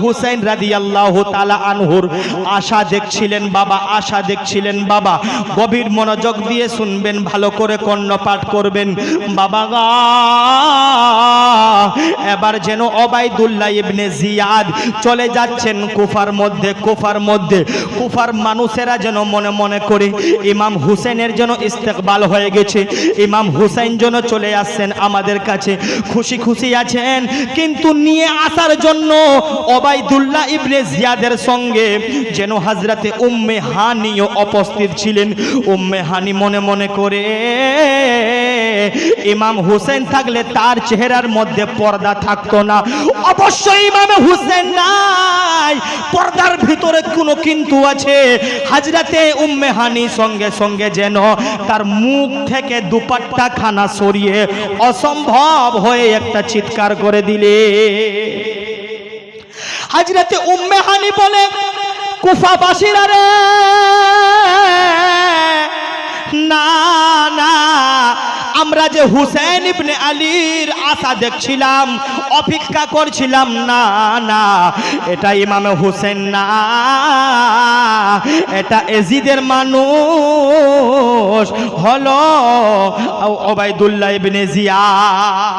হুসাইন রাদিয়াল্লাহু তাআলা আনহুর আশা দেখছিলেন বাবা, আশা দেখছিলেন বাবা। গভীর মনোযোগ দিয়ে শুনবেন, ভালো করে কর্ণপাঠ করবেন বাবা গা। এবার যেন ওবাইদুল্লাহ ইবনে জিয়াদ চলে যাচ্ছেন কুফার মধ্যে। কুফার মানুষেরা যেন মনে মনে করে ইমাম হুসেনের যেন ইস্তেকবাল হয়ে গেছে, ইমাম হুসাইন যেন চলে আসছেন আমাদের কাছে, খুশি খুশি আছেন। কিন্তু নিয়ে আসার জন্য ওবাইদুল্লাহ ইবনে জিয়াদের সঙ্গে যেন হযরতে উম্মে হানিও উপস্থিত ছিলেন। উম্মে হানি মনে মনে করে ইমাম হুসেন থাকলে তার চেহারার মধ্যে পর্দা থাকতো না, অবশ্যই ইমাম হুসেন নাই, পর্দার ভিতরে কোনো কিন্তু আছে। হযরতে উম্মে হানি সঙ্গে সঙ্গে যেন তার মুখ থেকে দুপাট্টা খানা সরিয়ে অসম্ভব হয়ে একটা চিৎকার করে দিলে। হযরতে উম্মে হানি বলে, কুফাবাসীরা রে, না না, আমরা যে হুসেন ইবনে আলীর আশা দেখছিলাম, অপেক্ষা করছিলাম, না না, এটা ইমাম হুসেন না, এটা এজিদের মানুষ হলো ওবাইদুল্লাহ ইবনে জিয়াদ।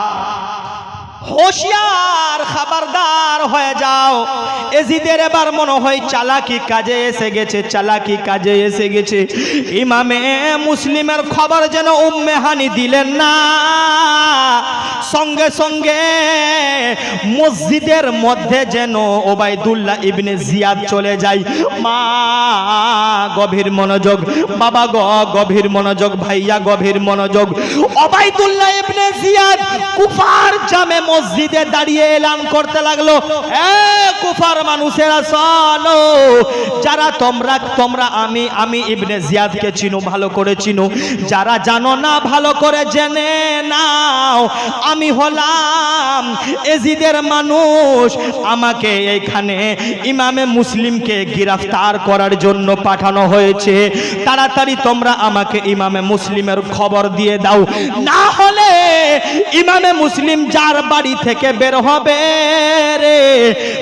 হোশিয়ার, খবরদার হয়ে যাও। এজিদের এবার মনে হয় চালাকি কাজে এসে গেছে, চালাকি কাজে এসে গেছে। ইমামে মুসলিমের খবর যেন উম্মে হানি দিলেন না, সঙ্গে সঙ্গে মসজিদের মধ্যে যেন ওবাইদুল্লাহ ইবনে জিয়াদ চলে যায়। মা গভীর মনোযোগ, বাবা গভীর মনোযোগ, ভাইয়া গভীর মনোযোগ। ওবাইদুল্লাহ ইবনে জিয়াদ কুফার জামে মসজিদে দাঁড়িয়ে এলান করতে লাগলো, এ কুফার মানুষেরা শোনো, যারা তোমরা আমি ইবনে জিয়াদকে চিনো, ভালো করে চিনো, যারা জানো না ভালো করে জেনে নাও, আমি হলাম এজিদের মানুষ। আমাকে এইখানে ইমামে মুসলিমকে গ্রেফতার করার জন্য পাঠানো হয়েছে। তাড়াতাড়ি তোমরা আমাকে ইমামে মুসলিমের খবর দিয়ে দাও, না হলে ইমামে মুসলিম যার বাড়ি থেকে বের হবে রে,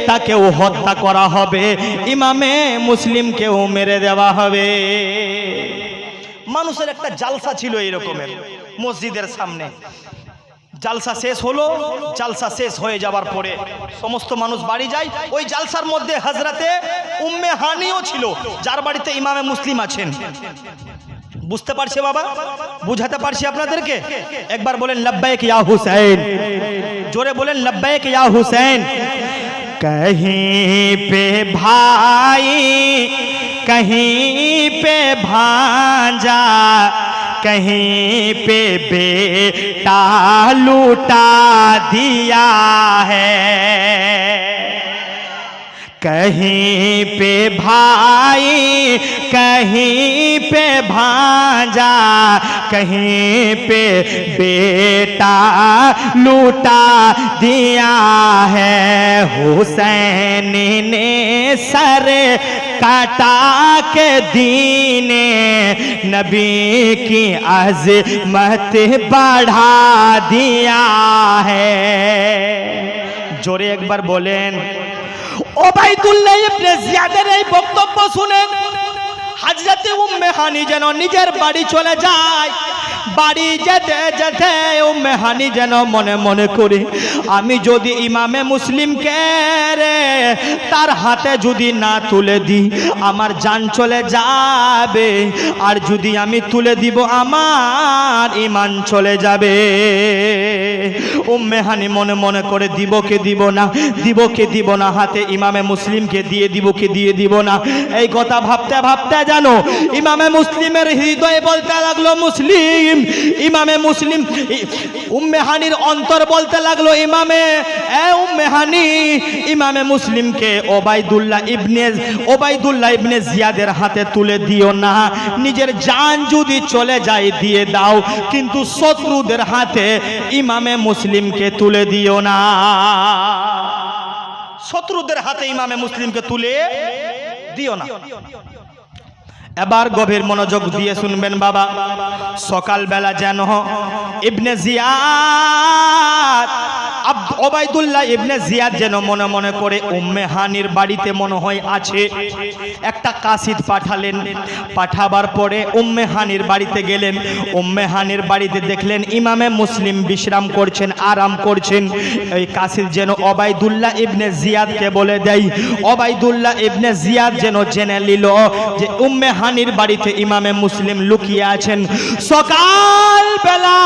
তাকেও হত্যা করা হবে, ইমামে মুসলিমকেও মেরে দেওয়া হবে। মানুষের একটা জালসা ছিল এরকমের মসজিদের সামনে। জালসা শেষ হলো, জালসা শেষ হয়ে যাবার পরে সমস্ত মানুষ বাড়ি যায়। ওই জালসার মধ্যে হযরতে উম্মে হানিও ছিল, যার বাড়িতে ইমামে মুসলিম আছেন। বুঝতে পারছে বাবা? বুঝাতে পারছি আপনাদেরকে? একবার বলেন লব্বাইক ইয়া হুসাইন, জোরে বলেন লব্বাইক ইয়া হুসাইন। कहीं पे भाई, कहीं पे भांजा, कहीं पे बेटा लूटा दिया है, कहीं पे भाई, कहीं पे भांजा, कहीं पे बेटा लूटा दिया है। हुसैन ने सर काटा के दीने नबी की अज़मत बढ़ा दिया है। जोरे एक बार बोलें। ওবাইদুল্লাহ ইবনে জিয়াদের এই বক্তব্য শুনে হযরতে উম্মে হানি যেন নিজের বাড়ি চলে যায়। বাড়ি যেতে যেতে উম্মে হানি যেন মনে মনে করে, আমি যদি ইমামে মুসলিমকে রে তার হাতে যদি না তুলে দিই আমার জান চলে যাবে, আর যদি আমি তুলে দিব আমার ঈমান চলে যাবে। উম্মে হানি মনে মনে করে দিব কে দিব না, দিব কে দিব না, হাতে ইমামে মুসলিমকে দিয়ে দিব কে দিয়ে দিব না। এই কথা ভাবতে ভাবতে জানো ইমামে মুসলিমের হৃদয়ে বলতে লাগলো মুসলিম, ইমামে মুসলিম। উম্মে হানির অন্তর বলতে লাগলো ইমামে, এ উম্মে হানি, ইমামে মুসলিমকে ওবাইদুল্লাহ ইবনে জিয়াদের হাতে তুলে দিও না, নিজের জান যদি চলে যায় দিয়ে দাও, কিন্তু শত্রুদের হাতে ইমামে মুসলিমকে তুলে দিও না। শত্রুদের হাতে ইমামে মুসলিমকে তুলে দিও না। এবার গভীর মনোযোগ দিয়ে শুনবেন বাবা। সকালবেলা যেন ইবনে জিয়াদ ওবাইদুল্লাহ ইবনে জিয়াদ যেন মনে মনে করে উম্মে হানির বাড়িতে মনে হয় আছে, একটা কাসিদ পাঠালেন। পাঠাবার পরে উম্মে হানির বাড়িতে গেলেন। উম্মে হানির বাড়িতে দেখলেন ইমামে মুসলিম বিশ্রাম করছেন, আরাম করছেন। এই কাসিদ যেন ওবাইদুল্লাহ ইবনে জিয়াদকে বলে দেয়। ওবাইদুল্লাহ ইবনে জিয়াদ যেন জেনে নিল যে উম্মে হানির বাড়িতে ইমামে মুসলিম লুকিয়ে আছেন। সকালবেলা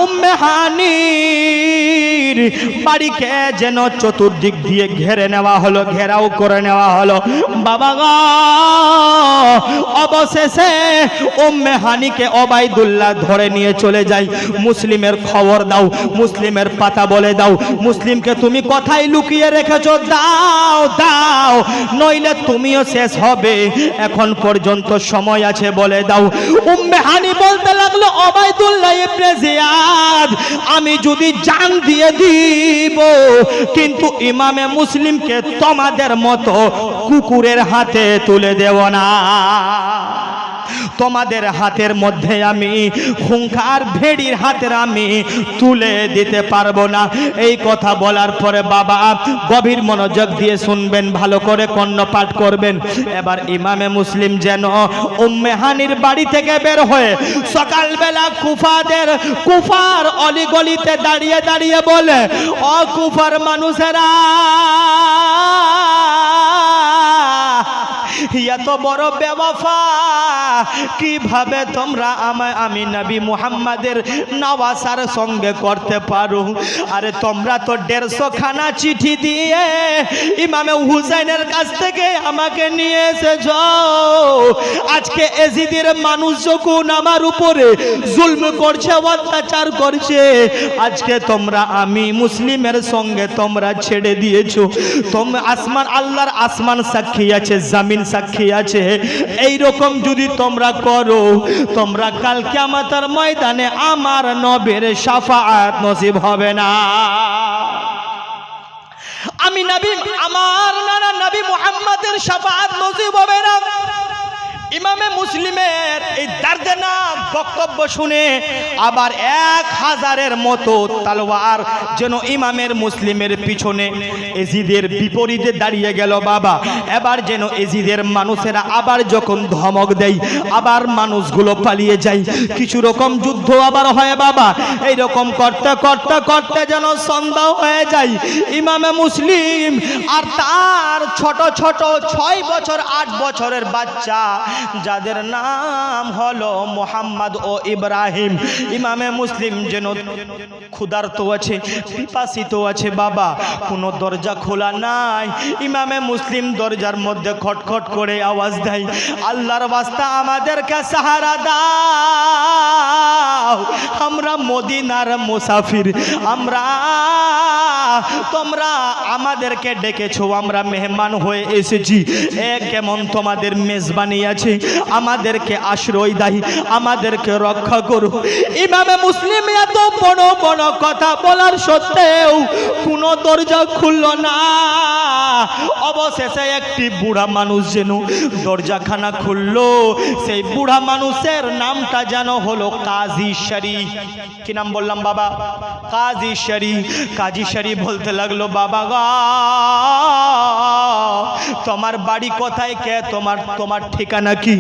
উম্মে হানির বাড়িকে যেন চতুর্দিক দিয়ে ঘেরে নেওয়া হলো, ঘেরাও করে নেওয়া হলো। বাবা গো, অবশেষে উম্মে হানিকে ওবাইদুল্লাহ ধরে নিয়ে চলে যায়। মুসলিমের খবর দাও, মুসলিমের পাতা বলে দাও, মুসলিমকে তুমি কোথায় লুকিয়ে রেখেছো দাও দাও, নইলে তুমিও শেষ হবে, এখন পর্যন্ত সময় আছে বলে দাও। উম্মে হানি বলতে লাগলো, ওবাইদুল্লাহ ইবনে জিয়াদ, আমি যদি জান দিয়ে দিব কিন্তু ইমামে মুসলিমকে তোমাদের মতো কুকুরের হাতে তুলে দেব না। তোমাদের হাতের মধ্যে আমি খুঙ্খার ভেড়ির হাতের আমি তুলে দিতে পারবো না। এই কথা বলার পরে বাবা গভীর মনোযোগ দিয়ে শুনবেন, ভালো করে কর্ণপাঠ করবেন। এবার ইমামে মুসলিম যেন উম্মে হানির বাড়ি থেকে বের হয়ে সকালবেলা কুফার অলিগলিতে দাঁড়িয়ে দাঁড়িয়ে বলে, ও কুফার মানুষেরা, এত বড় বেওয়াফা কিভাবে তোমরা আমি নবী মুহাম্মাদের নওয়াসার সঙ্গে করতে পারো? আরে তোমরা তো 150 খানা চিঠি দিয়ে ইমামে হুসাইনের কাছ থেকে আমাকে নিয়ে এসেছ। আজকে এজিদের মানুষ যখন আমার উপরে জুলম করছে, অত্যাচার করছে, আজকে তোমরা আমি মুসলিমের সঙ্গে তোমরা ছেড়ে দিয়েছো। তোমরা আসমান, আল্লাহর আসমান সাক্ষী আছে, জামিন সাক্ষী আছে, এই রকম যদি তোমরা করো, তোমরা কাল কিয়ামতের ময়দানে আমার নবীর শাফাআত নসিব হবে না। আমি নবী, আমার নানা নবী মুহাম্মাদের শাফাআত নসিব হবে না। ইমামে মুসলিমের এই দর্দনাক বক্তব্য শুনে আবার 1000-এর মতো তলোয়ার যেন ইমামের মুসলিমের পিছনে এজিদের বিপরীতে দাঁড়িয়ে গেল বাবা। এবার যেন এজিদের মানুষেরা আবার যখন ধমক দেয়, আবার মানুষগুলো পালিয়ে যায়, কিছু রকম যুদ্ধ আবার হয় বাবা। এই রকম করতে করতে করতে যেন সন্ধ্যা হয়ে যায়। ইমামে মুসলিম আর তার ছোট ছোট 6 বছর 8 বছরের বাচ্চা, যাদের নাম হলো মোহাম্মদ ও ইব্রাহিম, ইমামে মুসলিম যেন ক্ষুধার্ত আছে, পিপাসিত আছে বাবা। কোনো দরজা খোলা নাই। ইমামে মুসলিম দরজার মধ্যে খটখট করে আওয়াজ দেয়, আল্লাহর ওয়াস্তা আমাদেরকে সাহারা দাও, আমরা মদিনার মুসাফির, তোমরা আমাদেরকে ডেকেছো, আমরা মেহমান হয়ে এসেছি, কেমন তোমাদের মেজবানি আছে, আমাদেরকে আশ্রয় দাও, আমাদেরকে রক্ষা করো। ইমামে মুসলিম এত বড় বড় কথা বলার সত্ত্বেও কোনো দরজা খুলল না। অবশেষে একটি বুড়া মানুষ যেন দরজাখানা খুললো। সেই বুড়া মানুষের নামটা যেন হলো কাজী শরীফ। কি নাম বললাম বাবা? কাজী শরীফ। কাজী শরীফ বলতে লাগলো, বাবা গো, তোমার বাড়ি কোথায়, কে তোমার ঠিকানা কি?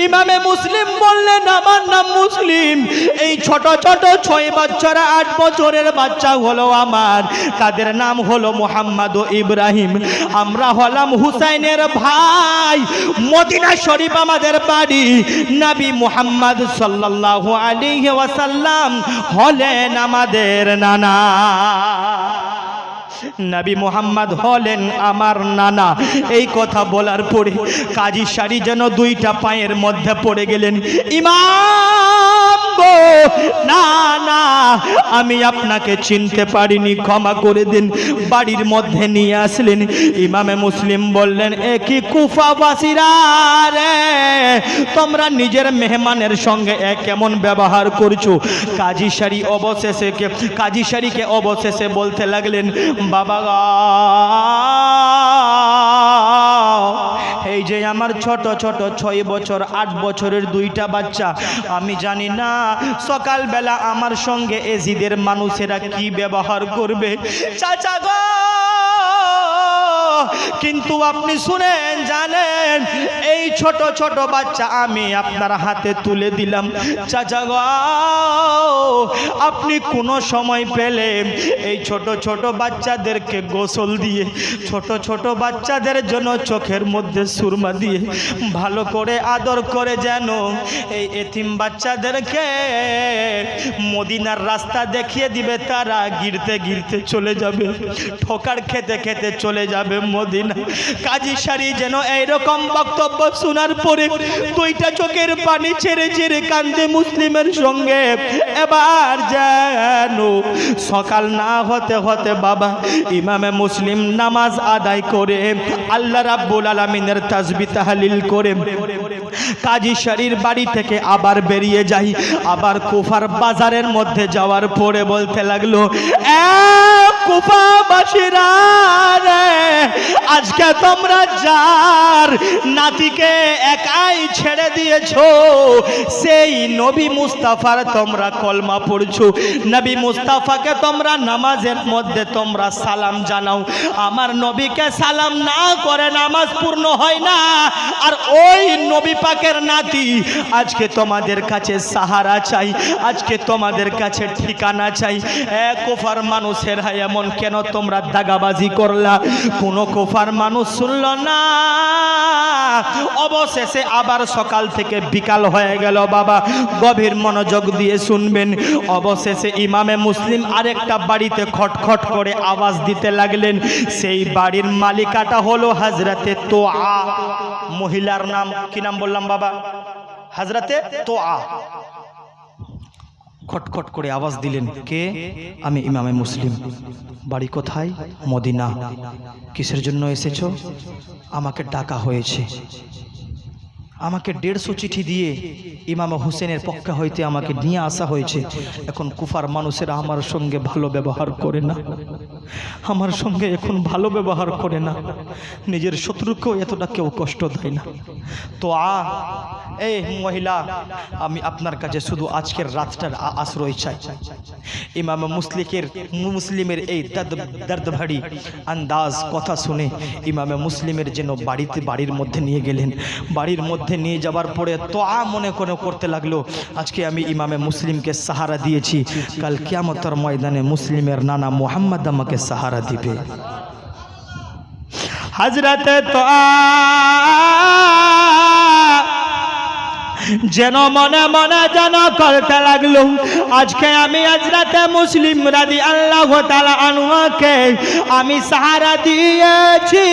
ইমামে মুসলিম বললেন, আমার নাম মুসলিম, এই ছোট ছোট 6 বছর 8 বছরের বাচ্চা হলো আমার, তাদের নাম হলো মোহাম্মদ ও ইব্রাহিম, আমরা হলাম হুসাইনের ভাই, মদিনা শরীফ আমাদের বাড়ি, নবী মুহাম্মদ সাল্লাল্লাহু আলাইহি ওয়াসাল্লাম হলেন আমাদের নানা, নবী মুহাম্মদ হলেন আমার নানা। এই কথা বলার পরে কাজী শাড়ি যেন 2টা পায়ের মধ্যে পড়ে গেলেন। ইমাম গো, না না, আমি আপনাকে চিনতে পারিনি, ক্ষমা করে দিন। বাড়ির মধ্যে নিয়ে আসলেন। ইমামে মুসলিম বললেন, এ কি কুফাবাসীরা রে, তোমরা নিজের মেহমানের সঙ্গে কেমন ব্যবহার করছো? কাজী শাড়িকে অবশেষে বলতে লাগলেন, বাবা, এই যে আমার ছোট ছোট 6 বছর 8 বছরের 2টা বাচ্চা, আমি জানি না সকালবেলা আমার সঙ্গে এজিদের মানুষেরা কি ব্যবহার করবে চাচা গো। কিন্তু আপনি শুনেন জানেন, এই ছোট ছোট বাচ্চা আমি আপনার হাতে তুলে দিলাম চাচা গো, আপনি কোনো সময় পেলে এই ছোট ছোট বাচ্চাদেরকে গোসল দিয়ে, ছোট ছোট বাচ্চাদের জন্য চোখের মধ্যে সুরমা দিয়ে ভালো করে আদর করে যেন এই এতিম বাচ্চাদেরকে মদিনার রাস্তা দেখিয়ে দিবে, তারা গিরতে গিরতে চলে যাবে, ঠোকার খেতে খেতে চলে যাবে মদিনা। কাজী সারি যেন এইরকম বক্তব্য শোনার পরে 2টা চোখের পানি ছেড়ে ছেড়ে কান্দে মুসলিমের সঙ্গে। এবার যেন সকাল না হতে হতে বাবা ইমামে মুসলিম নামাজ আদায় করে আল্লাহ রাব্বুল আলামিনের তাসবিহ তাহলিল করে কাজী সারির বাড়ি থেকে আবার বেরিয়ে যাই। আবার কুফার বাজারের মধ্যে যাওয়ার পরে বলতে লাগলো, কুফাবাসীরা রে, আজকে তোমরা যার নাতিকে একাই ছেড়ে দিয়েছো, সেই নবী মুস্তাফার তোমরা কলমা পড়ছো, নবী মুস্তাফাকে তোমরা নামাজের মধ্যে তোমরা সালাম জানাও। আমার নবীকে সালাম না করে নামাজ পূর্ণ হয় না। আর ওই নবী পাকের নাতি আজকে তোমাদের কাছে সাহারা চাই, আজকে তোমাদের কাছে ঠিকানা চাই। কুফার মানুষেরা এমন কেন তোমরা দাগাবাজি করলা? কোনো কুফার মানুষ শুনল না। অবশেষে আবার সকাল থেকে বিকাল হয়ে গেল বাবা, গভীর মনোযোগ দিয়ে শুনবেন। অবশেষে ইমামে মুসলিম আরেকটা বাড়িতে খটখট করে আওয়াজ দিতে লাগলেন। সেই বাড়ির মালিকাটা হলো হযরতে তোয়া। মহিলার নাম কি নাম বললাম বাবা? হযরতে তোয়া। খটখট করে আওয়াজ দিলেন, কে? আমি ইমামে মুসলিম। বাড়ি কোথায়? মদিনা। কিসের জন্য এসেছো? আমাকে ডাকা হয়েছে, আমাকে 150 চিঠি দিয়ে ইমাম হোসেনের পক্ষ হইতে আমাকে নিয়ে আসা হয়েছে। এখন কুফার মানুষেরা আমার সঙ্গে ভালো ব্যবহার করে না, আমার সঙ্গে এখন ভালো ব্যবহার করে না, নিজের শত্রুকেও এতটা কেউ কষ্ট দেয় না। তো এই মহিলা, আমি আপনার কাছে শুধু আজকের রাতটার আশ্রয় চাই। ইমাম মুসলিমের এই দর্দভারী আন্দাজ কথা শুনে ইমামে মুসলিমের যেন বাড়ির মধ্যে নিয়ে গেলেন। বাড়ির মধ্যে নিয়ে যাবার পরে তোয়া মনে করতে লাগলো, আজকে আমি ইমামে মুসলিমকে সাহারা দিয়েছি, কাল কিয়ামতের ময়দানে মুসলিমের নানা মুহাম্মদ আমাকে সাহারা দিবে। হযরতে তোয়া যেন মনে মনে যেন করতে লাগলো, আজকে আমি হযরতে মুসলিম রাদিয়াল্লাহু তাআলা আনহুকে আমি সাহারা দিয়েছি,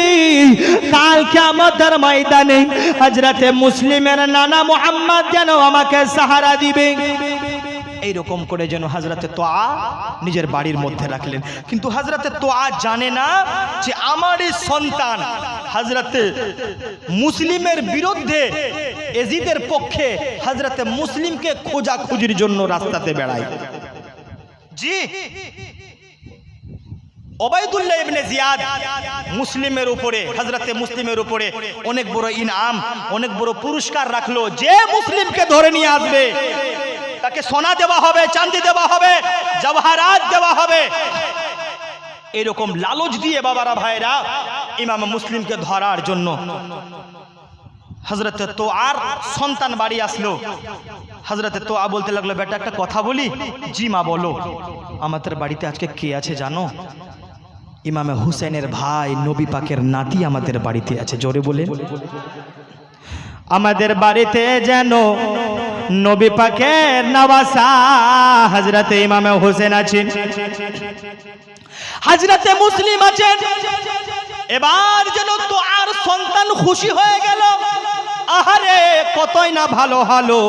কাল কিয়ামতের ময়দানে হযরতে মুসলিমের নানা মুহাম্মদ যেন আমাকে সাহারা দিবে। এইরকম করে যেন হযরতে তোয়া নিজের বাড়ির মধ্যে রাখলেন। কিন্তু হযরতে তোয়া জানে না যে আমারই সন্তান হযরতে মুসলিমের বিরুদ্ধে এজিদের পক্ষে হযরতে মুসলিমকে খোঁজাখুঁজির জন্য রাস্তাতে বেড়ায়। জি, ওবাইদুল্লাহ ইবনে জিয়াদ মুসলিমের উপরে, হযরতে মুসলিমের উপরে অনেক বড় ইনাম, অনেক বড় পুরস্কার রাখলো। যে মুসলিমকে ধরে নিয়ে আসবে তাকে সোনা দেওয়া হবে, চাঁদি দেওয়া হবে, জওহারাত দেওয়া হবে। এরকম লালচ দিয়ে বাবারা ভাইরা ইমাম মুসলিমকে ধরার জন্য হযরতে তোয়ার সন্তান বাড়ি আসলো। হযরতে তোয়া বলতে লাগলো, বেটা একটা কথা বলি? জি মা বলো। আমাদের বাড়িতে আজকে কে আছে জানো? ইমামে হুসেনের ভাই নবী পাকের নাতি আমাদের বাড়িতে আছে। জোরে বলে, আমাদের বাড়িতে যেন নবী পাকের নওয়াসা হযরতে ইমামে হোসেন আছেন, হযরতে মুসলিম আছেন। এবার যেন তোয়ার সন্তান খুশি হয়ে গেল। আহারে কতই না ভালো হলো,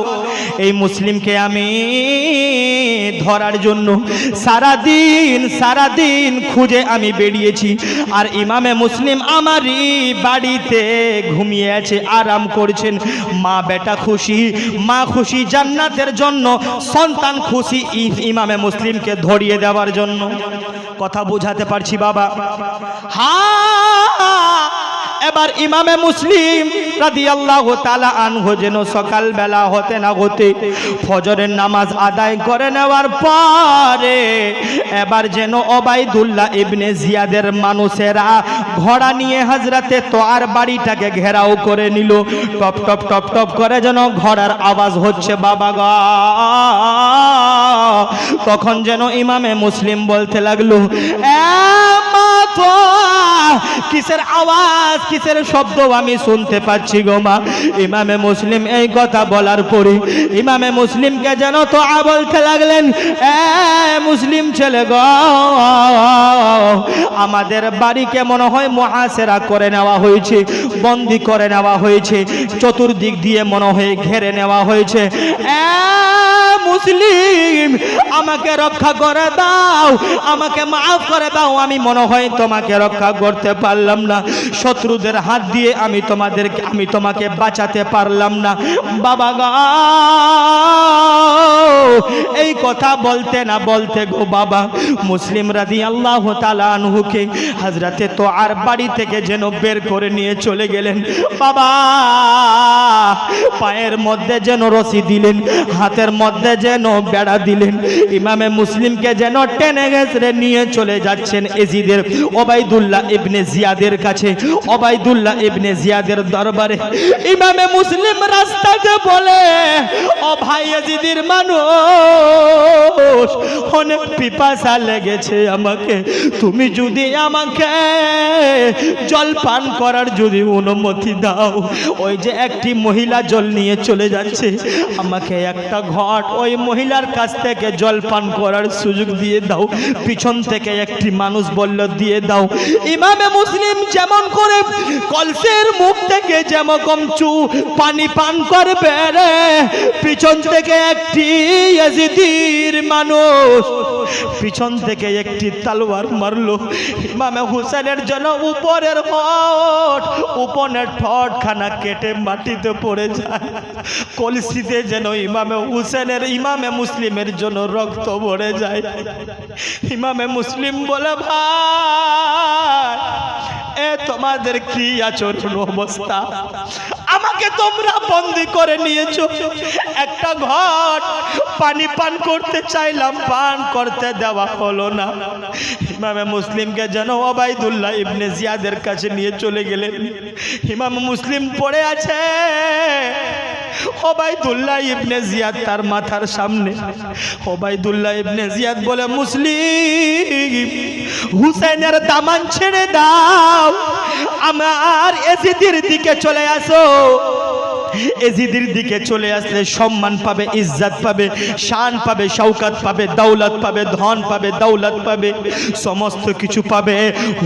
এই মুসলিমকে আমি ধরার জন্য সারাদিন খুঁজে আমি বেরিয়েছি, আর ইমামে মুসলিম আমারই বাড়িতে ঘুমিয়ে আছে, আরাম করছেন। মা বেটা খুশি, মা খুশি জান্নাতের জন্য, সন্তান খুশি ইমামে মুসলিমকে ধরিয়ে দেওয়ার জন্য। কথা বুঝাতে পারছি বাবা? হ্যাঁ, এবার ইমামে মুসলিম রাদিয়াল্লাহু তাআলা আনহু যেন সকাল বেলা হতে না হতে ফজরের নামাজ আদায় করে নেওয়ার পরে এবার যেন ওবাইদুল্লাহ ইবনে জিয়াদের মানুষেরা ঘোড়া নিয়ে হযরতে তোয়ার বাড়িটাকে ঘেরাও করে নিল। টপ টপ টপ টপ করে যেন ঘোড়ার আওয়াজ হচ্ছে বাবা গো। তখন যেন ইমামে মুসলিম বলতে লাগলো, কিসের আওয়াজ, কিসের শব্দ আমি শুনতে পাচ্ছি গো মা। ইমামে মুসলিম এই কথা বলার পরে ইমামে মুসলিমকে যেন তো বলতে লাগলেন, মুসলিম ছেলে গো, আমাদের বাড়িকে মনে হয় মুহাসেরা করে নেওয়া হয়েছে, বন্দি করে নেওয়া হয়েছে, চতুর্দিক দিয়ে মনে হয় ঘেরে নেওয়া হয়েছে। মুসলিম, আমাকে রক্ষা করে দাও, আমাকে মাফ করে দাও, আমি মনে হয় তোমাকে রক্ষা করতে পারলাম না, শত্রুদের হাত দিয়ে আমি তোমাকে বাঁচাতে পারলাম না বাবা গো। এই কথা বলতে না বলতে গো বাবা মুসলিম রাদিয়াল্লাহু তাআলা আনহুকে হযরতে তোয়ার বাড়ি থেকে যেন বের করে নিয়ে চলে গেলেন বাবা। পায়ের মধ্যে যেন রশি দিলেন, হাতের মধ্যে যেন বেড়া দিলেন। ইমামে মুসলিমকে যেন টেনে গেছরে নিয়ে চলে যাচ্ছেন এজিদের ওবাইদুল্লাহ ইবনে জিয়াদের কাছে, ওবাইদুল্লাহ ইবনে জিয়াদের দরবারে। ইমামে মুসলিম রাস্তাতে বলে, ও ভাই এজিদের মানুষ, অনেক পিপাসা লেগেছে আমাকে, তুমি যদি আমাকে জল পান করার যদি অনুমতি দাও। ওই যে একটি মহিলা জল নিয়ে চলে যাচ্ছে, আমাকে একটা ঘট ওই মহিলার কাছ থেকে জল পান করার সুযোগ দিয়ে দাও। পিছন থেকে একটি মানুষ বলল, দিয়ে দাও। ইমামে মুসলিম যেমন করে কলসের মুখ থেকে যেমন পানি পান করবে রে, পিছন থেকে একটি ইয়াজিদির মানুষ পিছন থেকে একটি তলোয়ার মারলো। ইমামে হুসেনের জন্য উপরের ঠোঁট খানা কেটে মাটিতে পড়ে যায়। কলসিতে যেন ইমামে মুসলিমের জন্য রক্ত ভরে যায়। ইমামে মুসলিম বলে, ভাই তোমাদের কি আচরণ অবস্থা, আমাকে তোমরা বন্দি করে নিয়েছো, একটা ঘট পানি পান করতে চাইলাম, পান করতে দেওয়া হলো না। ইমামে মুসলিমকে যেন ওবাইদুল্লাহ ইবনে জিয়াদের কাছে নিয়ে চলে গেলেন। ইমাম মুসলিম পড়ে আছে, ওবাইদুল্লাহ ইবনে জিয়াদ তার মাথার সামনে। ওবাইদুল্লাহ ইবনে জিয়াদ বলে, মুসলিম, হুসেনের দামান ছেড়ে দাও, আমার এজিদের দিকে চলে আসো। এজিদের দিকে চলে আসলে সম্মান পাবে, ইজ্জত পাবে, শান পাবে, শওকত পাবে, দৌলত পাবে, ধন পাবে, দৌলত পাবে, সমস্ত কিছু পাবে।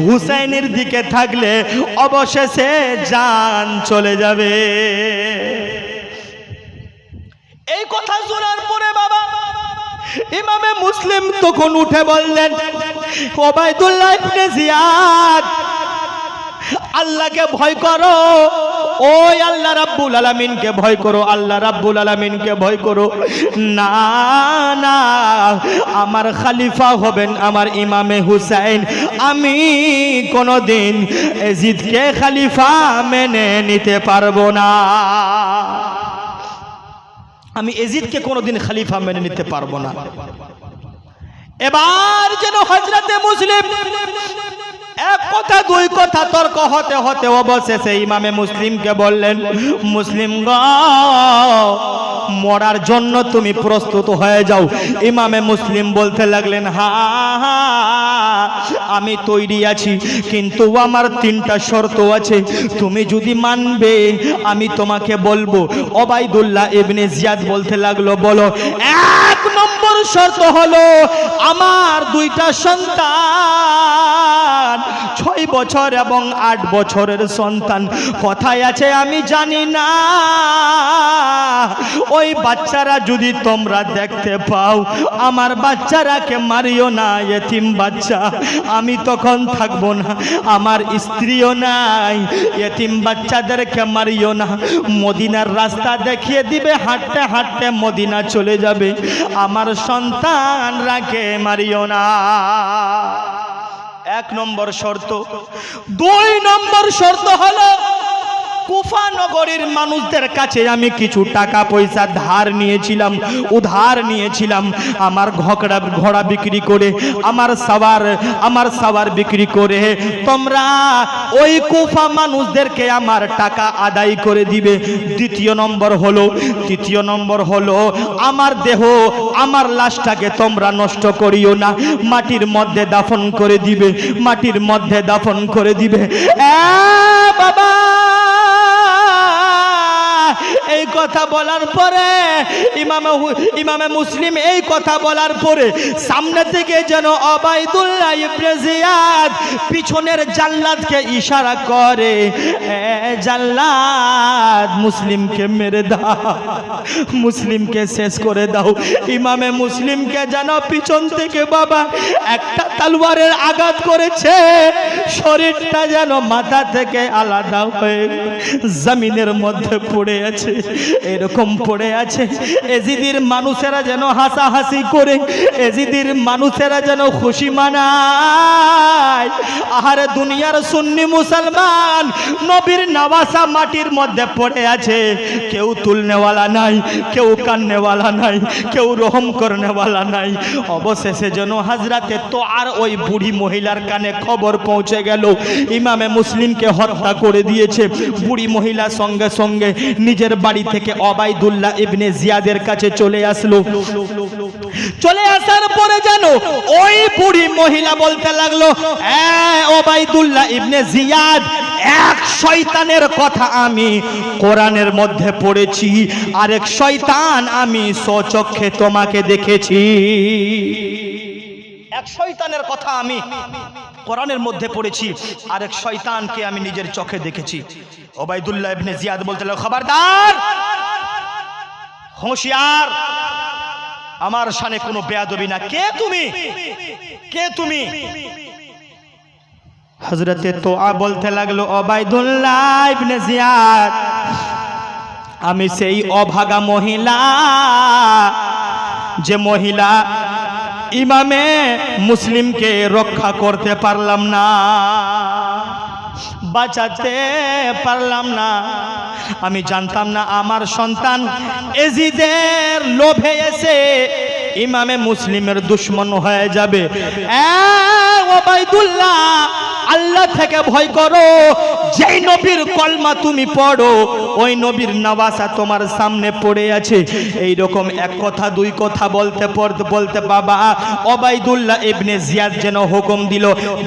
হুসাইনের দিকে থাকলে অবশেষে জান চলে যাবে। এই কথা শোনার পরে বাবা ইমামে মুসলিম তখন উঠে বললেন, ওবাইদুল্লাহ ইবনে জিয়াদ, আল্লাহকে ভয় করো, ওই আল্লাহ রাব্বুল আলামিনকে ভয় করো, আল্লাহ রাব্বুল আলামিনকে ভয় করো। না না, আমার খলিফা হবেন আমার ইমামে হুসাইন, আমি কোনোদিন এজিদকে খলিফা মেনে নিতে পারবো না, আমি এজিদকে কোনোদিন খলিফা মেনে নিতে পারবো না। এবার যেন হযরতে মুসলিম এক কথা দুই কথা তর্ক হতে হতে অবশেষে ইমামে মুসলিমকে বললেন, মুসলিম গো, মরার জন্য তুমি প্রস্তুত হয়ে যাও। ইমামে মুসলিম বলতে লাগলেন, হ্যাঁ আমি তৈরি আছি, কিন্তু আমার তিনটা শর্ত আছে, তুমি যদি মানবে আমি তোমাকে বলবো। ওবাইদুল্লাহ ইবনে জিয়াদ বলতে লাগলো, বলো। এক নম্বর শর্ত হলো, আমার দুইটা সন্তান, 6 বছর এবং 8 বছরের সন্তান, কোথায় আছে আমি জানি না, ওই বাচ্চারা যদি তোমরা দেখতে পাও, আমার বাচ্চারাকে মারিও না, এতিম বাচ্চা, আমি তখন থাকবো না, আমার স্ত্রীও নাই, এতিম বাচ্চাদেরকে মারিও না। মদিনার রাস্তা দেখিয়ে দিবে, হাঁটতে হাঁটতে মদিনা চলে যাবে, আমার সন্তানরাকে মারিও না। 1 নম্বর শর্ত। 2 নম্বর শর্ত হলো, নগরীর মানুষদের কাছে আমি কিছু টাকা পয়সা ধার নিয়েছিলাম, উধার নিয়েছিলাম। আমার ঘোড়া বিক্রি করে, আমার সাওয়ার বিক্রি করে তোমরা ওই কুফা মানুষদেরকে আমার টাকা আদায় করে দিবে। তৃতীয় নম্বর হলো আমার দেহ, আমার লাশটাকে তোমরা নষ্ট করিও না, মাটির মধ্যে দাফন করে দিবে, মাটির মধ্যে দাফন করে দিবে। বাবা, এই কথা বলার পরে ইমামে মুসলিম এই কথা বলার পরে সামনে থেকে যেন ওবাইদুল্লাহ ইবনে জিয়াদ পিছনের জাল্লাদকে ইশারা করে, জাল্লাদ মুসলিমকে মেরে দাও, মুসলিমকে শেষ করে দাও। ইমামে মুসলিমকে যেন পিছন থেকে বাবা একটা তলোয়ারের আঘাত করেছে, শরীরটা যেন মাথা থেকে আলাদা হয়ে জমিনের মধ্যে পড়ে আছে, এরকম পড়ে আছে। এজিদির মানুষেরা যেন হাসাহাসি করে, এজিদির মানুষেরা যেন খুশি মানায়। আহারে দুনিয়ার সুন্নি মুসলমান, নবীর নওয়াসা মাটির মধ্যে পড়ে আছে, কেউ তুলনেওয়ালা নাই, কেউ কান্নেওয়ালা নাই, কেউ রহম করনেওয়ালা নাই। অবশেষে যেন হযরতে তোয়ার ওই বুড়ি মহিলার কানে খবর পৌঁছে গেল, ইমামে মুসলিমকে হত্যা করে দিয়েছে। বুড়ি মহিলা সঙ্গে সঙ্গে নিজের বাড়ি থেকে ওবাইদুল্লাহ ইবনে জিয়াদের কাছে চলে আসলো। চলে আসার পরে যেন ওই বুড়ি মহিলা বলতে লাগলো, ওবাইদুল্লাহ ইবনে জিয়াদ, এক শয়তানের কথা আমি কোরআনের মধ্যে পড়েছি, আরেক শয়তান আমি স্বচক্ষে তোমাকে দেখেছি। এক শয়তানের কথা আমি কোরআনের মধ্যে পড়েছি, আরেক শয়তানকে আমি নিজের চোখে দেখেছি। ওবাইদুল্লাহ ইবনে জিয়াদ বলতে লাগলো, খবরদার, হুঁশিয়ার, আমার শানে কোনো বেয়াদবি না। কে তুমি? কে তুমি? হযরতে তোয়া বলতে লাগলো, ওবাইদুল্লাহ ইবনে জিয়াদ, আমি সেই অভাগা মহিলা, যে মহিলা ইমামে মুসলিমকে রক্ষা করতে পারলাম না, বাঁচাতে পারলাম না। আমি জানতাম না আমার সন্তান এজিদের লোভে এসে ইমামে মুসলিমের দুশমন হয়ে যাবে। ওবাইদুল্লাহ, আল্লাহ থেকে ভয় করো। যেই নবীর কলমা তুমি পড়ো, ওই নবীর নওয়াসা তোমার সামনে পড়ে আছে। এই রকম এক কথা দুই কথা বলতে বলতে বাবা ওবাইদুল্লাহ ইবনে জিয়াদ যেন হুকুম দিল,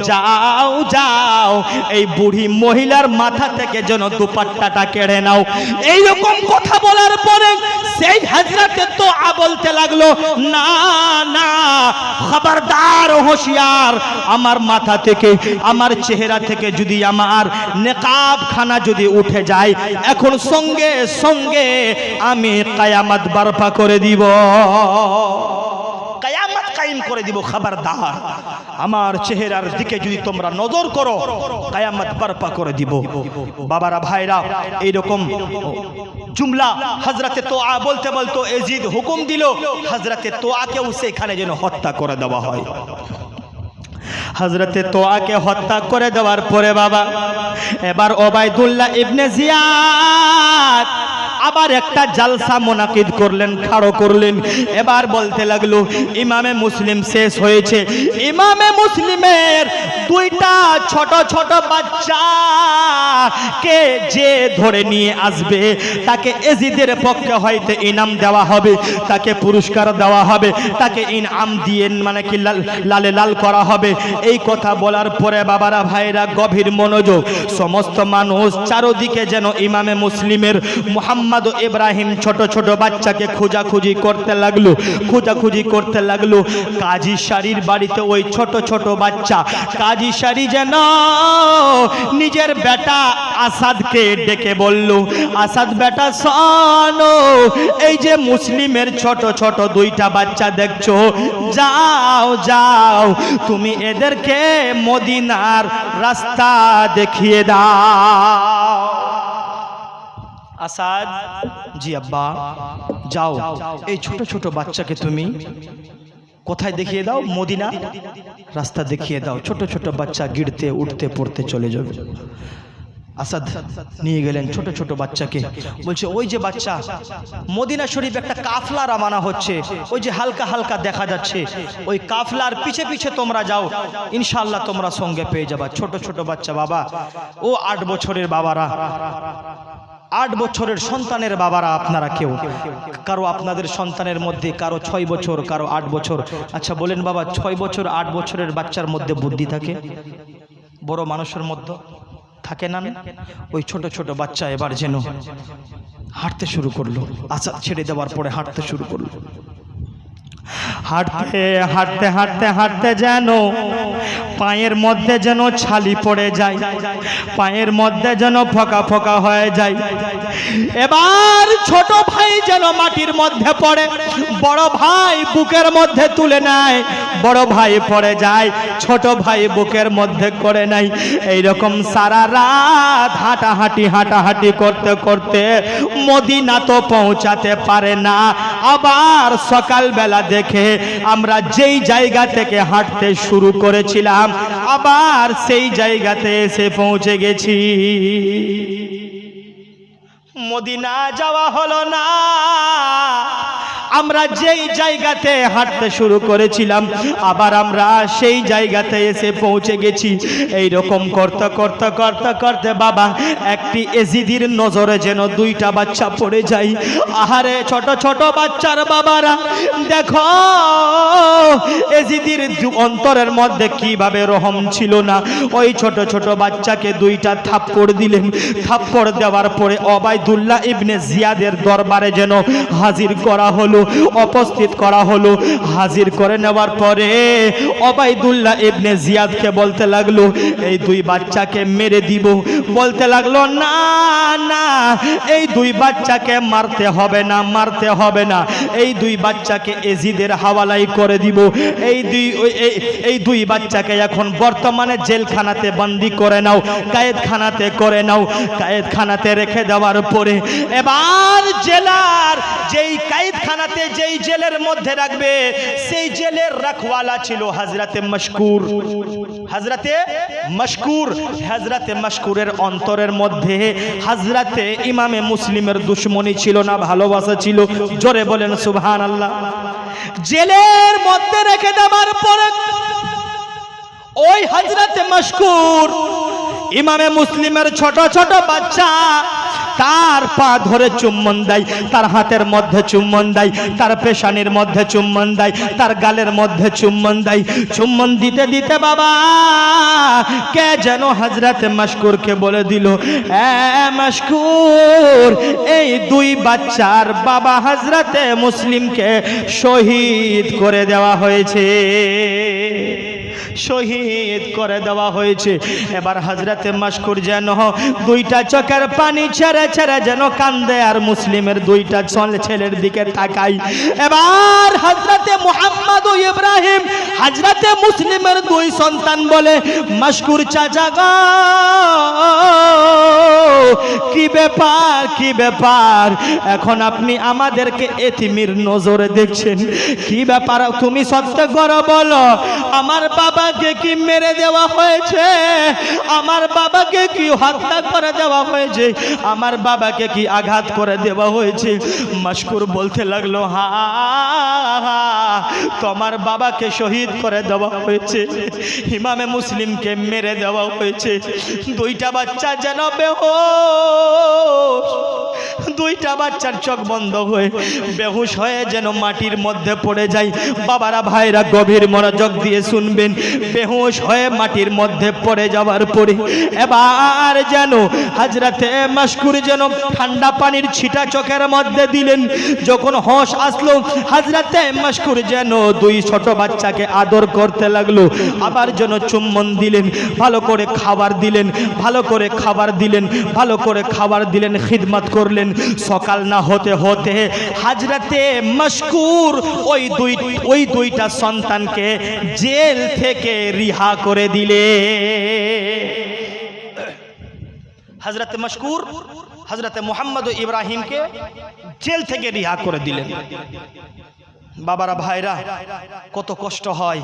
যাও যাও, এই বুড়ি মহিলার মাথা থেকে যেন দুপাট্টাটা কেড়ে নাও। এই রকম কথা বলার পরে সেই হযরতে তোয়া বলতে লাগলো, না না, খবরদার, হুঁশিয়ার, আমার মাথা থেকে, আমার চেহারা থেকে যদি আমার নেকাব খানা যদি উঠে যায়, এখন সঙ্গে সঙ্গে আমি কিয়ামত বরপা করে দিব, কিয়ামত কায়েম করে দিব। খবরদার, আমার চেহারার দিকে যদি তোমরা নজর করো, কিয়ামত বরপা করে দিব। বাবারা, ভাইরা, এইরকম জুমলা হযরতে তোয়া বলতে বলতে এজিদ হুকুম দিল হযরতে তোয়াকেও সেখানে যেন হত্যা করে দেওয়া হয়। হযরতে তোয়াকে হত্যা করে দেওয়ার পরে বাবা এবার ওবাইদুল্লাহ ইবনে জিয়াদ আবার একটা জালসা মুনাকিদ করলেন, খাড়ো করলেন। এবার বলতে লাগলো, ইমামে মুসলিম শেষ হয়েছে। ইমামে মুসলিমের দুইটা ছোট ছোট বাচ্চাকে যে ধরে নিয়ে আসবে, তাকে এজিদের পক্ষে হয়তো ইনাম দেওয়া হবে, তাকে পুরস্কার দেওয়া হবে, তাকে ইনাম দিয়ে মানে কি লালে লাল করা হবে। এই কথা বলার পরে বাবারা, ভাইরা, গভীর মনোযোগ। সমস্ত মানুষ চারদিকে যেন ইমামে মুসলিমের মুহাম্মদ ইব্রাহিম ছোট ছোট বাচ্চাকে খোঁজাখুঁজি করতে লাগলো, খোঁজাখুঁজি করতে লাগলো। কাজী শাড়ির বাড়িতে ওই ছোট ছোট বাচ্চা, কাজী শাড়ি যেন নিজের বেটা আসাদকে ডেকে বলল, আসাদ বেটা শোনো, এই যে মুসলিমের ছোট ছোট দুইটা বাচ্চা দেখছো, যাও যাও, তুমি এদেরকে মদিনার রাস্তা দেখিয়ে দাও। আসাদ, জি আব্বা, যাও, এই ছোট ছোট বাচ্চাকে তুমি কোথায় দেখিয়ে দাও? মদিনা রাস্তা দেখিয়ে দাও। ছোট ছোট বাচ্চা গিরতে উঠতে পড়তে চলে যাবে। আসাদ নিয়ে গেলেন ছোট ছোট বাচ্চাকে, বলছে ওই যে বাচ্চা, মদিনা শরীফ একটা কাফলা রওনা হচ্ছে, ওই যে হালকা হালকা দেখা যাচ্ছে, ওই কাফলার পিছে পিছে তোমরা যাও, ইনশাআল্লাহ তোমরা সঙ্গে পেয়ে যাবা। ছোট ছোট বাচ্চা বাবা, ও 8 বছরের বাবারা, 8 বছরের সন্তানের বাবারা, আপনারা কেউ কারো আপনাদের সন্তানের মধ্যে কারো 6 বছর, কারো 8 বছর, আচ্ছা বলেন বাবা 6 বছর 8 বছরের বাচ্চার মধ্যে বুদ্ধি থাকে? বড় মানুষের মধ্যে থাকে না? ওই ছোট ছোট বাচ্চা এবার যেন হাঁটতে শুরু করলো। আচ্ছা ছেড়ে দেওয়ার পরে হাঁটতে শুরু করলো। হাঁটতে হাঁটতে হাঁটতে হাঁটতে যেন পায়ের মধ্যে যেন ছালি পড়ে যায়, পায়ের মধ্যে যেন ফোকা ফোকা হয়ে যায়। এবার ছোট ভাই যেন মাটির মধ্যে পড়ে, বড় ভাই বুকের মধ্যে তুলে নেয়, বড় ভাই পড়ে যায়, ছোট ভাই বুকের মধ্যে করে নাই। এইরকম সারা রাত হাঁটাহাঁটি হাঁটাহাঁটি করতে করতে মদিনা তো পৌঁছাতে পারে না। আবার সকালবেলা দেখে আমরা যেই জায়গা থেকে হাঁটতে শুরু করেছিলাম আবার সেই জায়গাতে এসে পৌঁছে গেছি। মদিনা যাওয়া হলো না, আমরা যেই জায়গাতে হাঁটতে শুরু করেছিলাম আবার আমরা সেই জায়গাতে এসে পৌঁছে গেছি। এই রকম করতে করতে করতে করতে বাবা একটি এজিদির নজরে যেন 2টা বাচ্চা পড়ে যায়। আহারে ছোট ছোট বাচ্চার বাবারা দেখো এজিদির অন্তরের মধ্যে কিভাবে রহম ছিল না। ওই ছোট ছোট বাচ্চাকে 2টা থাপ্পড় দিলেন। থাপ্পড় দেওয়ার পরে ওবায়দুল্লাহ ইবনে জিয়াদের দরবারে যেন হাজির করা হলো, উপস্থিত করা হলো। হাজির করে নেওয়ার পরে ওবায়দুল্লাহ ইবনে জিয়াদকে বলতে লাগলো এই 2 বাচ্চাকে মেরে দিব। বলতে লাগলো না না, এই 2 বাচ্চাকে মারতে হবে না, মারতে হবে না, এই 2 বাচ্চাকে এজিদের হাওয়ালাই করে দিব। এই 2 বাচ্চাকে এখন বর্তমানে জেলখানাতে বন্দী করে নাও, কায়েদখানাতে করে নাও। কায়েদখানাতে রেখে দেওয়ার পরে এবার জেলার যেই কায়েদখানাতে যেই জেলের মধ্যে রাখবে সেই জেলের রাখওয়ালা ছিল হযরতে মশকুর। হযরতে মশকুর, হযরতে মশকুরের অন্তরের মধ্যে হযরতে ইমামে মুসলিমের দুশমনী ছিল না, ভালোবাসা ছিল। জোরে বলেন সুবহানাল্লাহ। জেলের মধ্যে রেখে দেওয়ার পরে ওই হযরতে মশকুর ইমামে মুসলিমের ছোট ছোট বাচ্চা তার পা ধরে চুম্বন দেয়, তার হাতের মধ্যে চুম্বন দেয়, তার পেশানির মধ্যে চুম্বন দেয়, তার গালের মধ্যে চুম্বন দেয়। চুম্বন দিতে দিতে বাবা কে যেন হযরতে মশকুরকে বলে দিল মশকুর এই 2 বাচ্চার বাবা হযরতে মুসলিমকে শহীদ করে দেওয়া হয়েছে, শহীদ করে দেওয়া হয়েছে। এবার হযরতে মশকুর যেন 2টা চোখের পানি ছেড়ে ছেড়ে যেন কান্দে আর মুসলিমের 2টা ছেলের দিকে তাকায়। এবার হযরতে মুহাম্মদ ও ইব্রাহিম হযরতে মুসলিমের 2 সন্তান বলে মশকুর চাচা গো কি ব্যাপার, কি ব্যাপার, এখন আপনি আমাদেরকে এতিমের নজরে দেখছেন, কি ব্যাপার? তুমি সত্য করে বলো আমার বাবাকে কি মেরে দেওয়া হয়েছে, আমার বাবাকে কি হত্যা করে দেওয়া হয়েছে, আমার বাবাকে কি আঘাত করে দেওয়া হয়েছে? মশকুর বলতে লাগলো হ্যাঁ তোমার বাবাকে শহীদ করে দেওয়া হয়েছে, ইমামে মুসলিমকে মেরে দেওয়া হয়েছে। 2টা বাচ্চা যেন বেহুশ, 2টা বাচ্চার চোখ বন্ধ হয়ে বেহুশ হয়ে যেন মাটির মধ্যে পড়ে যায়। বাবারা ভাইরা গভীর মনোযোগ দিয়ে শুনবেন। বেহুশ হয়ে মাটির মধ্যে পড়ে যাওয়ার পরে এবার যেন হযরতে মশকুর যেন ঠান্ডা পানির ছিটা চোখের মধ্যে দিলেন। যখন হোশ আসলো হযরতে মশকুর যেন 2 ছোট বাচ্চাকে আদর করতে লাগলো, আবার যেন চুম্বন দিলেন, ভালো করে খাবার দিলেন, ভালো করে খাবার দিলেন, ভালো করে খাবার দিলেন, খিদমত করলেন। সকাল না হতে হতে হযরতে মশকুর ওই 2টা সন্তানকে জেল থেকে রিহা করে দিলে। হযরতে মশকুর হযরতে মুহাম্মদ ও ইব্রাহিমকে জেল থেকে রিহা করে দিলেন। বাবারা ভাইরা কত কষ্ট হয়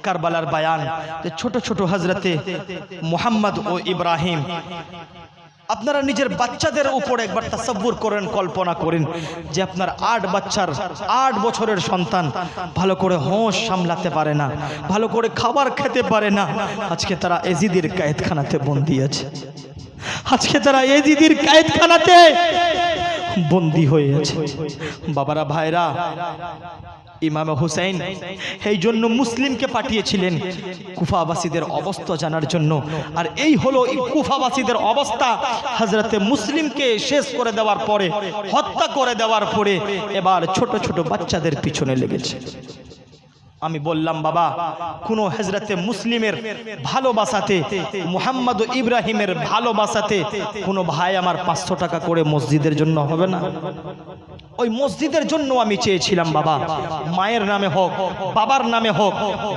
কারবালার বায়ান। ছোট ছোট হযরতে মুহাম্মদ ও ইব্রাহিম আপনারা নিজের বাচ্চাদের উপর একবার তাসাব্বুর করেন, কল্পনা করেন যে আপনার 8 বছরের সন্তান ভালো করে হোশ সামলাতে পারে না, ভালো করে খাবার খেতে পারে না, আজকে তারা এজিদির কায়েদখানাতে বন্দী আছে। আজকে তারা এজিদির কায়েদখানাতে বন্দী হয়ে আছে। বাবারা, ভাইরা, ইমাম হুসাইন এই জন্য মুসলিমকে পাঠিয়েছিলেন কুফাবাসীদের অবস্থা জানার জন্য। আর এই হলো কুফাবাসীদের অবস্থা। হযরতে মুসলিমকে শেষ করে দেওয়ার পরে, হত্যা করে দেওয়ার পরে এবার ছোট ছোট বাচ্চাদের পিছনে লেগেছে। আমি বললাম, বাবা, কোন হযরতে মুসলিমের ভালোবাসাতে, মুহাম্মদ ও ইব্রাহিমের ভালোবাসাতে কোন ভাই আমার 500 টাকা করে মসজিদের জন্য হবে না? ওই মসজিদের জন্য আমি চেয়েছিলাম, বাবা, মায়ের নামে হোক, বাবার নামে হোক,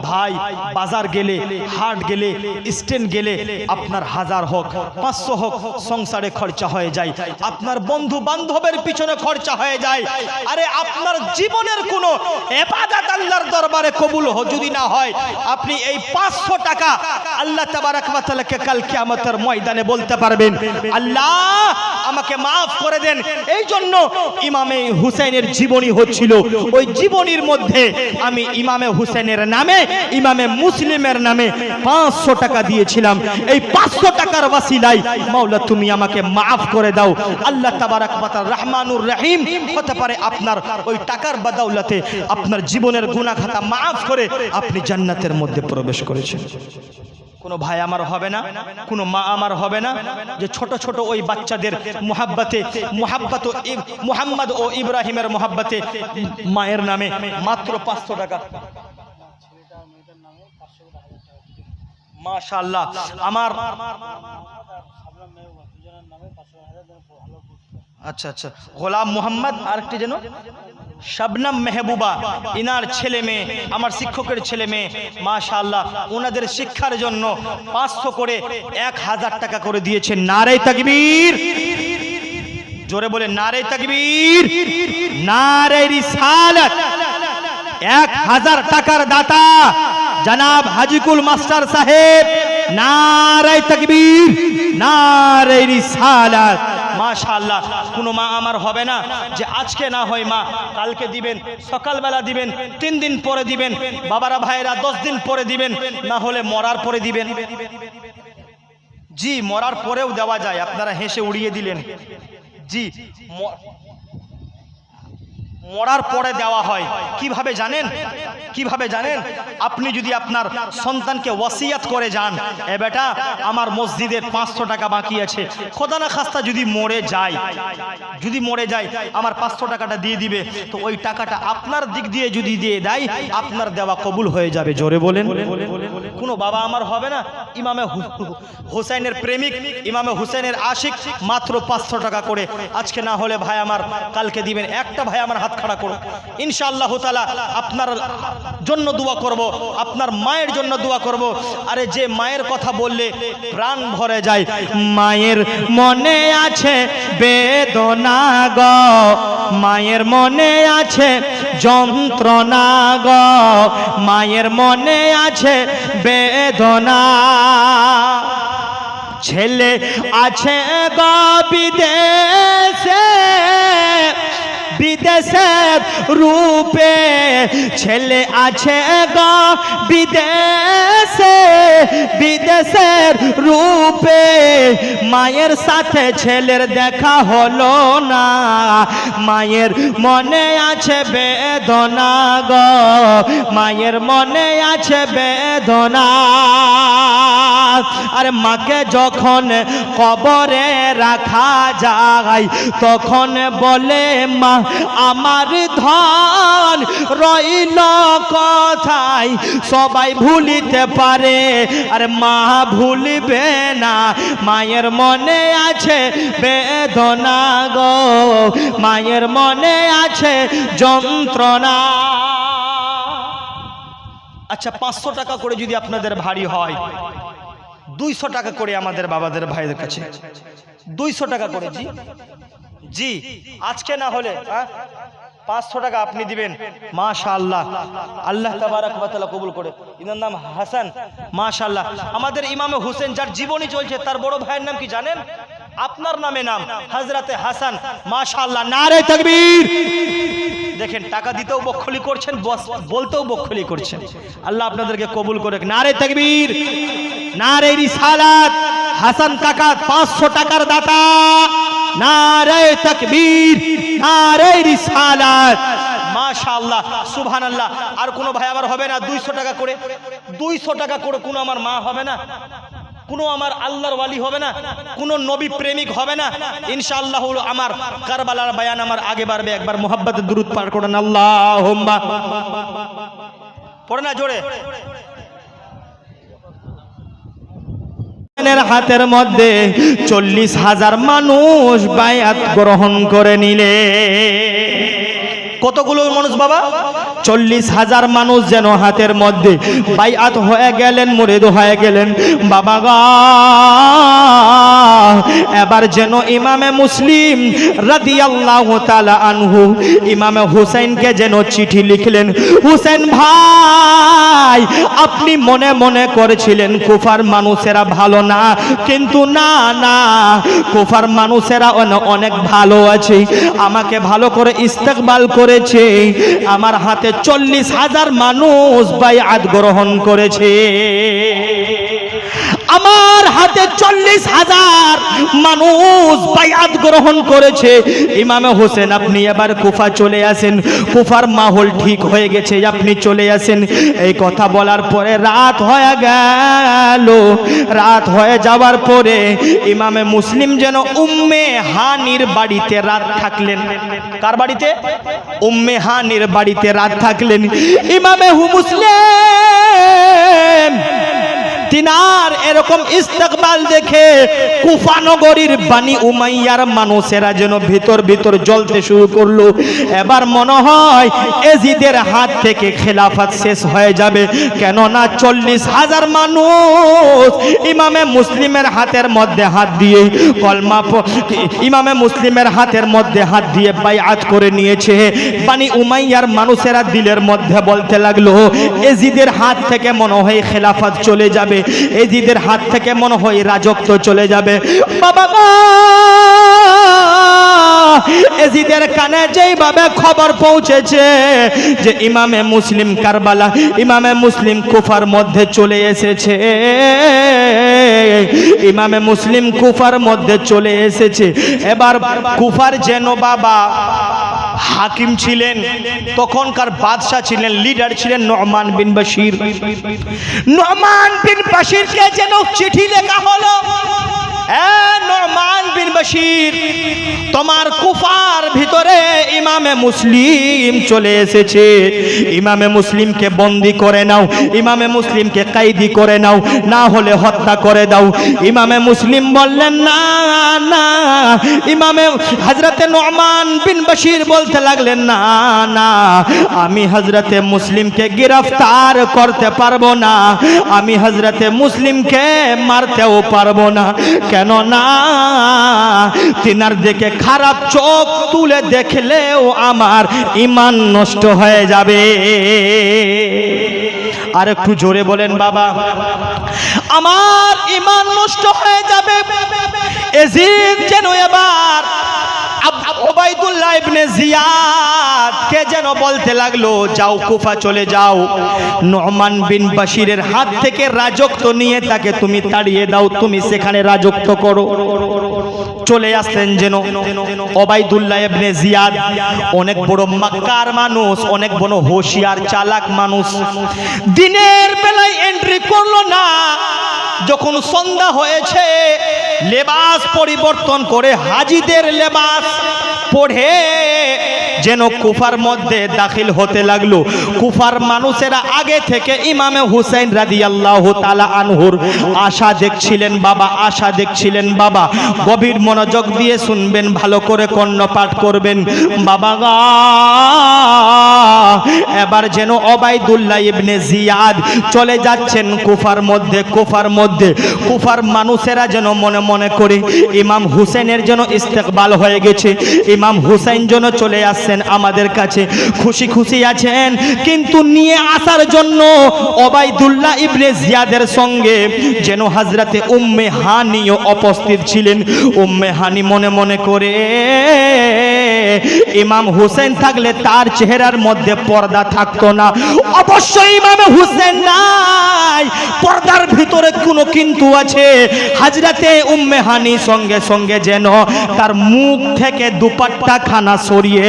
ভাই বাজার গেলে, হাট গেলে, স্ট্যান্ড গেলে আপনার 1000 হোক, 500 হোক, সংসারে খরচা হয়ে যায়, আপনার বন্ধু বান্ধবের পিছনে খরচা হয়ে যায়। আরে আপনার জীবনের কোনো ইবাদত আল্লাহর দরবারে কবুল যদি না হয়, আপনি এই 500 টাকা আল্লাহ তাবারক ওয়া তাআলাকে কাল কিয়ামতের ময়দানে বলতে পারবেন, আল্লাহ আমাকে মাফ করে দেন। এই জন্য ইমামে হুসাইনের জীবনী হচ্ছিল, ওই জীবনীর মধ্যে আমি ইমামে হুসাইনের নামে, ইমামে মুসলিমের নামে 500 টাকা দিয়েছিলাম। এই 500 টাকার ওয়াসিলায় মাওলা তুমি আমাকে মাফ করে দাও। আল্লাহ তাবারক ওয়া তাআলা রহমানুর রহিম হতে পারে আপনার ওই টাকার বদৌলতে আপনার জীবনের গুনাহ খাতা মাফ করে আপনি জান্নাতের মধ্যে প্রবেশ করেছেন। কোনো ভাই আমার হবে না, কোনো মা আমার হবে না যে ছোট ছোট ওই বাচ্চাদের মুহাব্বতে, মুহাম্মদ ও ইব্রাহিমের মুহাব্বতে মায়ের নামে মাত্র 500 টাকা। মাশাআল্লাহ, আমার আচ্ছা আচ্ছা, গোলাম মোহাম্মদ আর একটি যেন শবনম মেহবুবা, ইনার ছেলে মেয়ে, আমার শিক্ষকের ছেলে মেয়ে, মাশাআল্লাহ, ওনাদের শিক্ষার জন্য 500 করে 1000 টাকা করে দিয়েছেন। নারে তাকবীর, জোরে বলে নারে তাকবীর, নারে রিসালাত। 1000 টাকার দাতা জনাব হাজিকুল মাস্টার সাহেব, নারে তাকবীর, নারে রিসালাত। মাশাআল্লাহ, কোনো মা আমার হবে না যে আজকে না হয় মা কালকে দিবেন, সকালবেলা দিবেন, 3 দিন পরে দিবেন, বাবারা ভাইরা 10 দিন পরে দিবেন, না হলে মরার পরে দিবেন। জি, মরার পরেও দেওয়া যায়, আপনারা হেসে উড়িয়ে দিলেন। জি, মরার পরে দেওয়া হয়। কিভাবে জানেন? কিভাবে জানেন? আপনি যদি আপনার সন্তানকে ওয়াসিয়াত করে যান, এ বেটা আমার মসজিদের 500 টাকা বাকি আছে, খোদা না খাস্তা যদি মরে যায়, আমার 500 টাকাটা দিয়ে দিবে, তো ওই টাকাটা আপনার দিক দিয়ে যদি দিয়ে দেয়, আপনার দেওয়া কবুল হয়ে যাবে। জোরে বলেন। কোনো বাবা আমার হবে না ইমামে হুসাইনের প্রেমিক, ইমামে হুসাইনের আশিক, মাত্র 500 টাকা করে, আজকে না হলে ভাই আমার কালকে দিবেন। একটা ভাই আমার হাত খাড়া করো, ইনশাআল্লাহ তাআলা আপনার জন্য দোয়া করব, আপনার মায়ের জন্য দোয়া করব। আরে যে মায়ের কথা বললে প্রাণ ভরে যায়, মায়ের মনে আছে বেদনা গো, মায়ের মনে আছে যন্ত্রণা গো, মায়ের মনে আছে বেদনা। ছেলে আছে গো বিদেশে, বিদেশের রূপে, ছেলে আছে গো বিদেশে, বিদেশের রূপে, মায়ের সাথে ছেলের দেখা হলো না, মায়ের মনে আছে বেদনা গো, মায়ের মনে আছে বেদনা। আর মাকে যখন কবরে রাখা যায়, তখন বলে মা আমার ধন রইল কোথায়, সবাই ভুলিতে পারে আর মা ভুলবে না, মায়ের মনে আছে বেদনা গো, মায়ের মনে আছে যন্ত্রণা। আচ্ছা, 500 টাকা করে যদি আপনাদের ভারী হয়, 200 টাকা করে আমাদের বাবাদের ভাইদের কাছে 200 টাকা করে। জি জি, আজকে না হলে 500 টাকা আপনি দিবেন। মাশাআল্লাহ, আল্লাহ তাবারক ওয়া তাআলা কবুল করে। ইনার নাম হাসান। মাশাআল্লাহ, আমাদের ইমামে হুসেন যার জীবনী চলছে, তার বড় ভাইয়ের নাম কি জানেন? আপনার নামে নাম হযরতে হাসান, মাশাআল্লাহ, নারে তাকবীর। দেখেন টাকা দিতেও বকখলি করছেন, বলতেও বকখলি করছেন। আল্লাহ আপনাদেরকে কবুল করুক। নারে তাকবীর, নারে রিসালাত। হাসান কাকা 500 টাকার দাতা। নারে তাকবীর, নারে রিসালাত, মাশাআল্লাহ, সুবহানাল্লাহ। আর কোনো ভাই আমার হবে না 200 টাকা করে? 200 টাকা করে কোনো আমার মা হবে না, কোনো আমার আল্লাহর ওয়ালি হবে না, কোনো নবী প্রেমিক হবে না? ইনশাআল্লাহ আমার কারবালার বায়ান আমার আগে বাড়বে। একবার মুহাব্বতে দুরূদ পাঠ করেন, আল্লাহুম্মা। পড়ে না জোরে। হাতের মধ্যে 40,000 মানুষ বায়াত গ্রহণ করে নিলে। কতগুলো মানুষ বাবা? 40,000 মানুষ যেন হাতের মধ্যে বাইআত হয়ে গেলেন, মুরিদ হয়ে গেলেন বাবা গা। এবার যেন ইমামে মুসলিম রাদিয়াল্লাহু তাআলা আনহু ইমামে হুসাইনকে যেন চিঠি লিখলেন, হুসাইন ভাই, আপনি মনে মনে করেছিলেন কুফার মানুষেরা ভালো না, কিন্তু না না, কুফার মানুষেরা অনেক ভালো আছে, আমাকে ভালো করে ইস্তেকবাল করেছে, আমার হাতে 40,000 মানুষ বাইআত গ্রহণ করেছে। আমার হাতে 40,000 মানুষ বাইআত গ্রহণ করেছে। ইমামে হোসেন, আপনি এবার কুফা চলে আসেন, কুফার মাহল ঠিক হয়ে গেছে, আপনি চলে আসেন। এই কথা বলার পরে রাত হয়ে গেল। রাত হয়ে যাওয়ার পরে ইমামে মুসলিম যেন উম্মে হানির বাড়িতে রাত থাকলেন। কার বাড়িতে? উম্মে হানির বাড়িতে রাত থাকলেন। ইমামে মুসলিম তিনার এরকম ইস্তেকবাল দেখে কুফা নগরীর বানি উমাইয়ার মানুষেরা যেন ভিতর ভিতর জ্বলতে শুরু করলো। এবার মনে হয় এজিদের হাত থেকে খেলাফত শেষ হয়ে যাবে, কেননা 40,000 মানুষ ইমামে মুসলিমের হাতের মধ্যে হাত দিয়ে কলমা, ইমামে মুসলিমের হাতের মধ্যে হাত দিয়ে বাইআত করে নিয়েছে। বানি উমাইয়ার মানুষেরা দিলের মধ্যে বলতে লাগলো, এজিদের হাত থেকে মনে হয় খেলাফত চলে যাবে, এজিদের হাত থেকে মনে হয় রাজত্ব চলে যাবে। বাবা এজিদের কানে যেইভাবে খবর পৌঁছেছে যে ইমামে মুসলিম কারবালা, ইমামে মুসলিম কুফার মধ্যে চলে এসেছে, ইমামে মুসলিম কুফার মধ্যে চলে এসেছে। এবার কুফার যেন বাবা হাকিম ছিলেন, তখনকার বাদশা ছিলেন, লিডার ছিলেন নু'মান বিন বশির। নু'মান বিন বশিরকে যেন চিঠি লেখা হলো, নু'মান বিন বশির, তোমার কুফার ভিতরে ইমামে মুসলিম চলে এসেছে, ইমামে মুসলিমকে বন্দী করে নাও, ইমামে মুসলিমকে কয়েদি করে নাও, না হলে হত্যা করে দাও। ইমামে মুসলিম বললেন না না। ইমামে হযরতে নু'মান বিন বশির বলতে লাগলেন, না না, আমি হযরতে মুসলিমকে গ্রেফতার করতে পারবো না, আমি হযরতে মুসলিমকে মারতেও পারবো না, কেন না তিনার দিকে খারাপ চোখ তুলে দেখলেও আমার ঈমান নষ্ট হয়ে যাবে। আর একটু জোরে বলেন বাবা, আমার ঈমান নষ্ট হয়ে যাবে। এজিদ যেন এবার উবাইদুল্লাহ ইবনে জিয়াদ কে যেন বলতে লাগলো, যাও কুফা চলে যাও, নু'মান বিন বশিরের হাত থেকে রাজত্ব নিয়ে তাকে তুমি তাড়িয়ে দাও, তুমি সেখানে রাজত্ব করো। চলে আসলেন যেন উবাইদুল্লাহ ইবনে জিয়াদ, অনেক বড় মক্কার মানুষ, অনেক বড় হোশিয়ার চালাক মানুষ। দিনের বেলায় এন্ট্রি করলো না, যখন সন্ধ্যা হয়েছে লেবাস পরিবর্তন করে হাজিদের লেবাস পড়ে যেন কুফার মধ্যে দাখিল হতে লাগলো। কুফার মানুষেরা আগে থেকে ইমামে হুসাইন রাদিয়াল্লাহু তাআলা আনহুর আশা দেখছিলেন বাবা, আশা দেখছিলেন বাবা। গভীর মনোযোগ দিয়ে শুনবেন, ভালো করে কর্ণপাঠ করবেন বাবা গা। এবার যেন উবাইদুল্লাহ ইবনে জিয়াদ চলে যাচ্ছেন কুফার মধ্যে, কুফার মধ্যে কুফার মানুষেরা যেন মনে মনে করে ইমাম হুসাইনের যেন ইস্তেকবাল হয়ে গেছে, ইমাম হুসাইন যেন চলে আসছে আসছেন আমাদের কাছে, খুশি খুশি আছেন, কিন্তু নিয়ে আসার জন্য ওবাইদুল্লাহ ইবনে জিয়াদের সঙ্গে যেন হযরতে উম্মে হানিও উপস্থিত ছিলেন। উম্মে হানি মনে মনে করে ইমাম হুসেন থাকলে তার চেহারার মধ্যে পর্দা থাকতো না, অবশ্যই ইমাম হুসেন নাই, পর্দার ভিতরে কোনো কিন্তু আছে। হযরতে উম্মে হানি সঙ্গে সঙ্গে যেন তার মুখ থেকে দুপাট্টা খানা সরিয়ে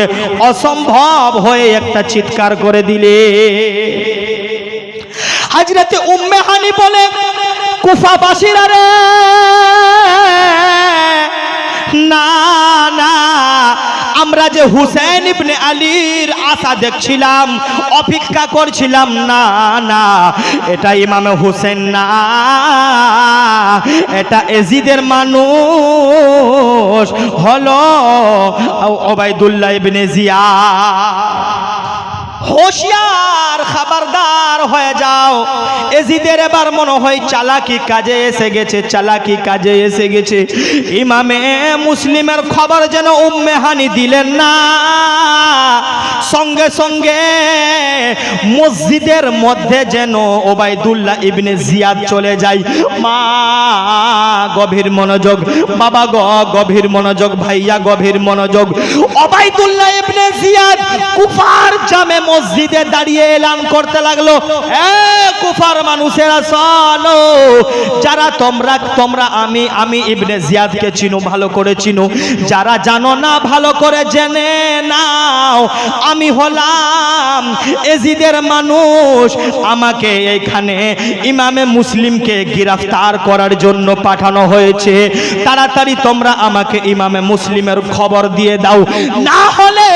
অসম্ভব হয়ে একটা চিৎকার করে দিলে। হযরতে উম্মে হানি বলে, কুফাবাসীরা রে, না না, আমরা যে হুসেন ইবনে আলীর আশা দেখছিলাম, অপেক্ষা করছিলাম, না না, এটা ইমামে হুসেন না, এটা এজিদের মানুষ হলো ওবাইদুল্লাহ ইবনে জিয়াদ। হোশিয়ার, খবরদার হয়ে যাও, এজিদের এবার মনে হয় চালাকি কাজে এসে গেছে, চালাকি কাজে এসে গেছে। ইমামে মুসলিমের খবর যেন উম্মে হানি দিলেন না, সঙ্গে সঙ্গে মসজিদের মধ্যে যেন ওবাইদুল্লাহ ইবনে জিয়াদ চলে যায়। মা গভীর মনোযোগ, বাবা গভীর মনোযোগ, ভাইয়া গভীর মনোযোগ। ওবাইদুল্লাহ ইবনে জিয়াদ কুফার জামে মসজিদে দাঁড়িয়ে এলান করতে লাগলো, কুফার মানুষেরা শোনো, যারা তোমরা আমি ইবনে জিয়াদকে চিনো, ভালো করে চিনো, যারা জানো না ভালো করে জেনে নাও, আমি হলাম এজিদের মানুষ, আমাকে এইখানে ইমামে মুসলিমকে গ্রেফতার করার জন্য পাঠানো হয়েছে, তাড়াতাড়ি তোমরা আমাকে ইমামে মুসলিমের খবর দিয়ে দাও, না হলে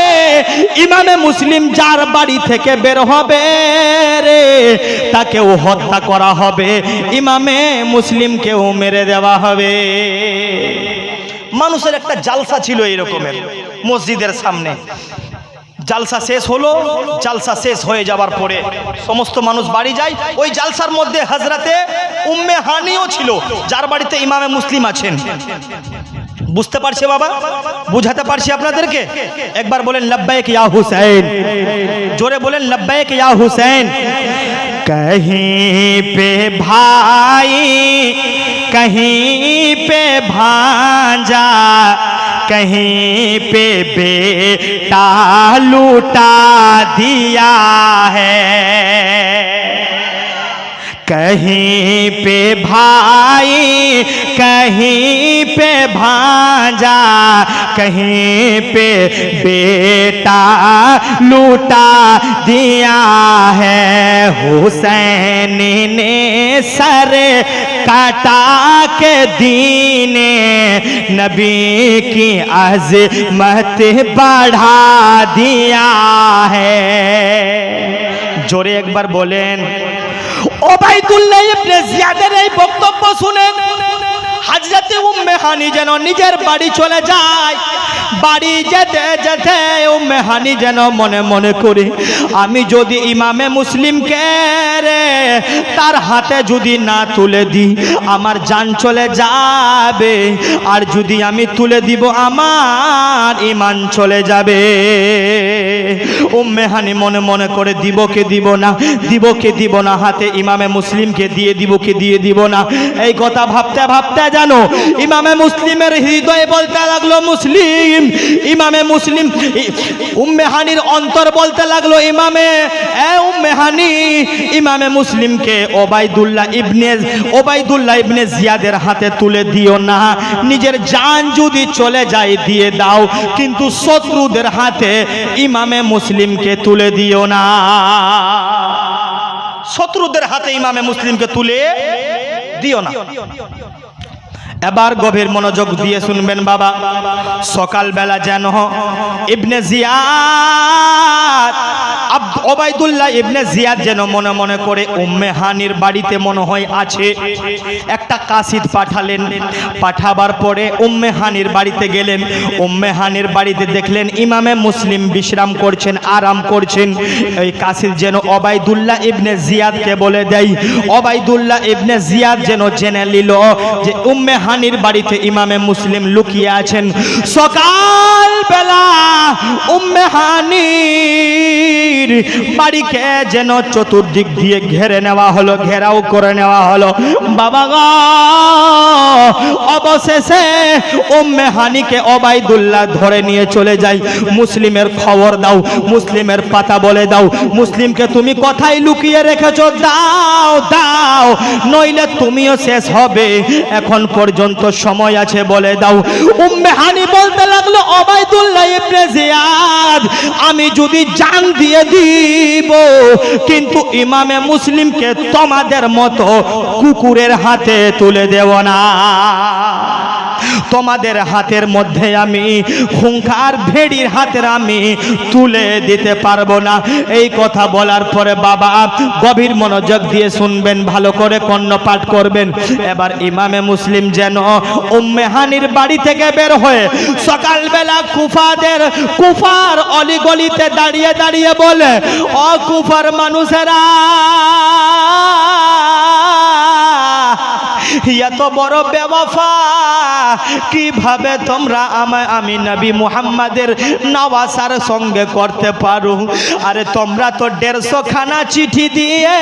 ইমামে মুসলিম যার বাড়ি থেকে বের হবে রে, তাকেও হত্যা করা হবে, ইমামে মুসলিমকেও মেরে দেওয়া হবে। মানুষের একটা জালসা ছিল এই রকমের মসজিদের সামনে। জালসা শেষ হলো, জালসা শেষ হয়ে যাবার পরে সমস্ত মানুষ বাড়ি যায়। ওই জালসার মধ্যে হযরতে উম্মে হানিও ছিল, যার বাড়িতে ইমামে মুসলিম আছেন। বুঝতে পারছে বাবা? বুঝাতে পারছি আপনাদেরকে? একবার বলেন লব্বাইক ইয়া হুসैन, জোরে বলেন লব্বাইক ইয়া হুसैन। कहीं पे भाई, कहीं पे भांजा, कहीं पे बेटा लूटा दिया है, कहीं पे भाई, कहीं पे भांजा, कहीं पे बेटा लूटा दिया है, हुसैन ने सर काटा के दीने नबी की अज़मत बढ़ा दिया है। जोरे एक बार बोलें। ওবাইদুল্লাহ ইবনে জিয়াদের এই বক্তব্য শুনে হযরতে উম্মে হানি যেন নিজের বাড়ি চলে যায়। বাড়ি যেতে যেতে উম্মে হানি যেন মনে মনে করে, আমি যদি ইমামে মুসলিমকে রে তার হাতে যদি না তুলে দিই আমার জান চলে যাবে, আর যদি আমি তুলে দিব আমার ঈমান চলে যাবে। উম্মে হানি মনে মনে করে দিব কে দিব না, দিব কে দিব না, হাতে ইমামে মুসলিমকে দিয়ে দিব কে দিয়ে দিব না, এই কথা ভাবতে ভাবতে জানো ইমামে মুসলিমের হৃদয়ে বলতে লাগলো মুসলিম, ইমামে মুসলিম। উম্মে হানির অন্তর বলতে লাগলো ইমামে উম্মে হানি, ইমামে মুসলিমকে ওবাইদুল্লাহ ইবনে জিয়াদের হাতে তুলে দিও না, নিজের জান যদি চলে যায় দিয়ে দাও, কিন্তু শত্রুদের হাতে ইমামে মুসলিমকে তুলে দিও না। শত্রুদের হাতে ইমামে মুসলিমকে তুলে দিও না। এবার গভীর মনোযোগ দিয়ে শুনবেন বাবা। সকালবেলা যেন ইবনে জিয়াদ, ওবাইদুল্লাহ ইবনে জিয়াদ যেন মনে মনে করে উম্মে হানির বাড়িতে মনে হয় আছে, একটা কাসিদ পাঠালেন। পাঠাবার পরে উম্মে হানির বাড়িতে গেলেন। উম্মে হানির বাড়িতে দেখলেন ইমামে মুসলিম বিশ্রাম করছেন, আরাম করছেন। এই কাসিদ যেন ওবাইদুল্লাহ ইবনে জিয়াদকে বলে দেয়। ওবাইদুল্লাহ ইবনে জিয়াদ যেন জেনে নিল যে উম্মে হানির বাড়িতে ইমামে মুসলিম লুকিয়ে আছেন। সকাল বেলা উম্মে হানির বাড়িকে যেন চতুর্দিক দিয়ে ঘেরে নেওয়া হলো, ঘেরাও করে নেওয়া হলো। বাবা গো, অবশেষে উম্মে হানিকে ওবাইদুল্লাহ ধরে নিয়ে চলে যায়। মুসলিমের খবর দাও, মুসলিমের পাতা বলে দাও, মুসলিমকে তুমি কোথায় লুকিয়ে রেখেছো, দাও দাও, নইলে তুমিও শেষ হবে, এখন পর্যন্ত সময় আছে, বলে দাও। উম্মে হানি বলতে লাগলো, ওবাইদুল্লাহ ইবনে জিয়াদ, আমি যদি জান দিয়ে দিব কিন্তু ইমামে মুসলিমকে তোমাদের মতো কুকুরের হাতে তুলে দেব না। তোমাদের হাতের মধ্যে আমি হুঙ্কার ভেড়ির হাতের আমি তুলে দিতে পারবো না। এই কথা বলার পরে বাবা গভীর মনোযোগ দিয়ে শুনবেন, ভালো করে কর্ণপাঠ করবেন। এবার ইমামে মুসলিম যেন উম্মে হানির বাড়ি থেকে বের হয়ে সকালবেলা কুফার অলিগলিতে দাঁড়িয়ে দাঁড়িয়ে বলে, ও কুফার মানুষেরা, এত বড় বেওয়াফা কিভাবে তোমরা আমি নবী মুহাম্মাদের নওয়াসার সঙ্গে করতে পারো? আরে তোমরা তো 150 খানা চিঠি দিয়ে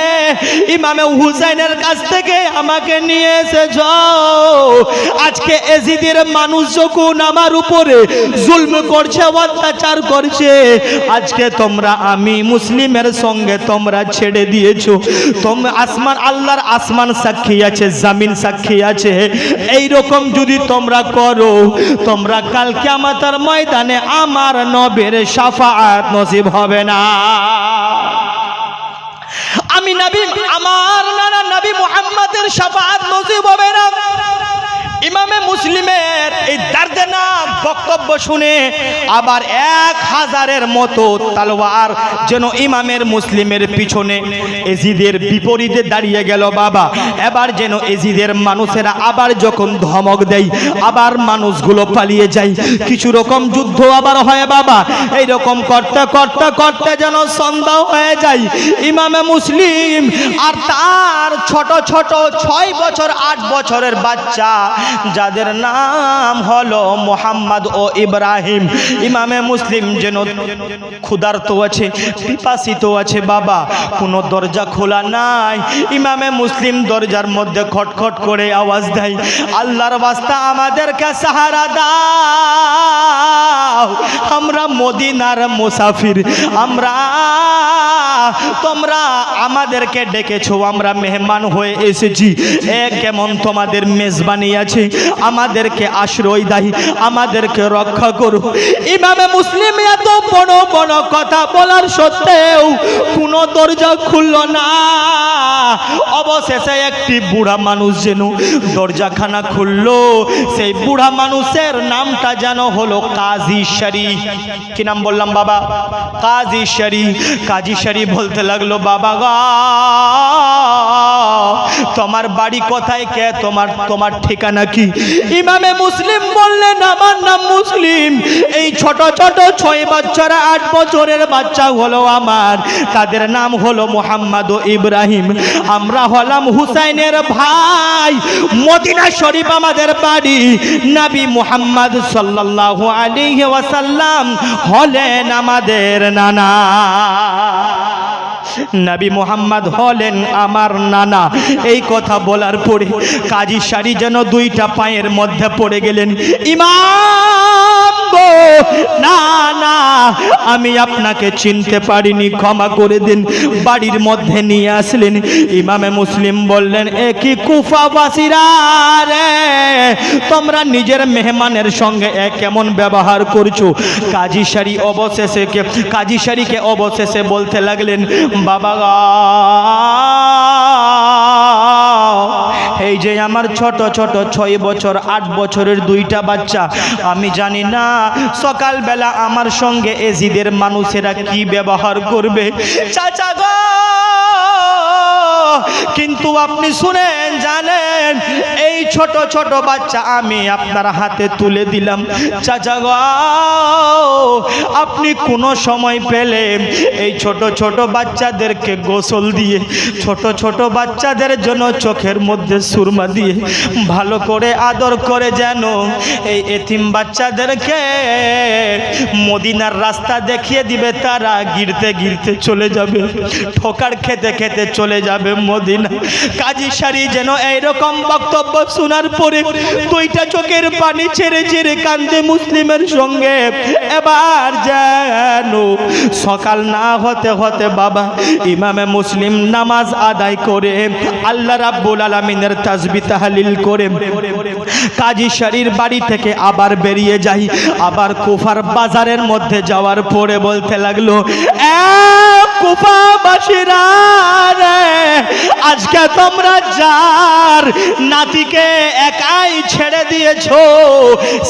ইমামে হুসাইনের কাছ থেকে আমাকে নিয়ে এসেছো। আজকে এজিদের মানুষ যখন আমার উপরে জুলম করছে, অত্যাচার করছে, আজকে তোমরা আমি মুসলিমের সঙ্গে তোমরা ছেড়ে দিয়েছো। তোমরা আসমান, আল্লাহর আসমান সাক্ষী আছে, জামিন সাক্ষী আছে, এই রকম যদি তোমরা করো, তোমরা কাল কিয়ামতের ময়দানে আমার নবীর শাফাআত নসিব হবে না। আমি নবী, আমার নানা নবী মুহাম্মাদের শাফাআত নসিব হবে না। ইমামে মুসলিমের এই দর্দনাক বক্তব্য শুনে আবার 1000-এর মতো তলোয়ার যেন ইমামের মুসলিমের পিছনে এজিদের বিপরীতে দাঁড়িয়ে গেল। বাবা এবার যেন এজিদের মানুষেরা আবার যখন ধমক দেয়, আবার মানুষগুলো পালিয়ে যায়, কিছু রকম যুদ্ধ আবার হয়। বাবা এইরকম করতে করতে করতে যেন সন্ধ্যা হয়ে যায়। ইমামে মুসলিম আর তার ছোট ছোট 6 বছর 8 বছরের বাচ্চা, যাদের নাম হলো মোহাম্মদ ও ইব্রাহিম, ইমামে মুসলিম যেন ক্ষুধার্ত আছে, পিপাসিত আছে। বাবা কোনো দরজা খোলা নাই, ইমামে মুসলিম দরজার মধ্যে খটখট করে আওয়াজ দেয়, আল্লাহর ওয়াস্তে আমাদেরকে সাহারা দাও, আমরা মদিনার মুসাফির, আমরা, তোমরা আমাদেরকে ডেকেছো, আমরা মেহমান হয়ে এসেছি, কেমন তোমাদের মেজবানি আছে, আমাদেরকে আশ্রয় দাও, আমাদেরকে রক্ষা করো। ইমামে মুসলিম এত বড় বড় কথা বলার সত্ত্বেও কোনো দরজা খুলল না। অবশেষে একটি বুড়া মানুষ যেন দরজাখানা খুললো। সেই বুড়া মানুষের নামটা যেন হলো কাজী শরীফ। কি নাম বললাম বাবা? কাজী শরীফ। কাজী শরীফ বলতে লাগলো, বাবা গো, তোমার বাড়ি কোথায়, কে তোমার ঠিকানা কি? ইমামে মুসলিম বললেন, আমার নাম মুসলিম, এই ছোট ছোট 6 বাচ্চারা 8 বছরের বাচ্চা হলো আমার, তাদের নাম হলো মোহাম্মদ ও ইব্রাহিম, আমরা হলাম হুসাইনের ভাই, মদিনা শরীফ আমাদের বাড়ি, নবী মুহাম্মদ সাল্লাল্লাহু আলাইহি ওয়াসাল্লাম হলেন আমাদের নানা, নবী মুহাম্মদ হলেন আমার নানা। এই কথা বলার পরে কাজী শাড়ি যেন 2টা পায়ের মধ্যে পড়ে গেলেন, ইমাম গো, না না, আমি আপনাকে চিনতে পারিনি, ক্ষমা করে দিন। বাড়ির মধ্যে নিয়ে আসলেন। ইমামে মুসলিম বললেন, এ কি কুফাবাসীরা রে, তোমরা নিজের মেহমানের সঙ্গে কেমন ব্যবহার করছো? কাজী শাড়িকে অবশেষে বলতে লাগলেন, বাবা গো, এই যে আমার ছোট ছোট 6 বছর 8 বছরের 2টা বাচ্চা, আমি জানি না সকালবেলা আমার সঙ্গে এজিদের 'জিদের' মানুষেরা কি ব্যবহার করবে। চাচা গো, আমি আপনাকে চিনতে পারিনি, ক্ষমা করে দিন। বাড়ির মধ্যে নিয়ে আসলেন। ইমামে মুসলিম বললেন, এ কি কুফাবাসীরা রে, তোমরা নিজের মেহমানের সঙ্গে কেমন ব্যবহার করছো? কাজী শাড়ি অবশেষে বলতে লাগলেন, বাবা গো, এই যে আমার ছোট ছোট 6 বছর 8 বছরের 2টা বাচ্চা, আমি জানি না সকালবেলা আমার সঙ্গে এজিদের মানুষেরা কি ব্যবহার করবে। চাচা গো, কিন্তু আপনি শুনেন জানেন, এই ছোট ছোট বাচ্চা আমি আপনার হাতে তুলে দিলাম। চাচা গো, আপনি কোনো সময় পেলে এই ছোট ছোট বাচ্চাদেরকে গোসল দিয়ে, ছোট ছোট বাচ্চাদের জন্য চোখের মধ্যে সুরমা দিয়ে ভালো করে আদর করে যেন এই এতিম বাচ্চাদেরকে মদিনার রাস্তা দেখিয়ে দিবে, তারা গিরতে গিরতে চলে যাবে, ঠোকার খেতে খেতে চলে যাবে মদিনা। কাজী সারি যেন এইরকম বক্তব্য শোনার পরে দুইটা চোখের পানি ছেড়ে ছেড়ে কান্দে মুসলিমের সঙ্গে। এবার যেন সকাল না হতে হতে বাবা ইমামে মুসলিম নামাজ আদায় করে আল্লাহ রাব্বুল আলামিনের তাসবিহ তাহলিল করে কাজী সারির বাড়ি থেকে আবার বেরিয়ে যাই। আবার কুফার বাজারের মধ্যে যাওয়ার পরে বলতে লাগলো, কুফাবাসীরা রে, আজকে তোমরা যার নাতিকে একাই ছেড়ে দিয়েছো,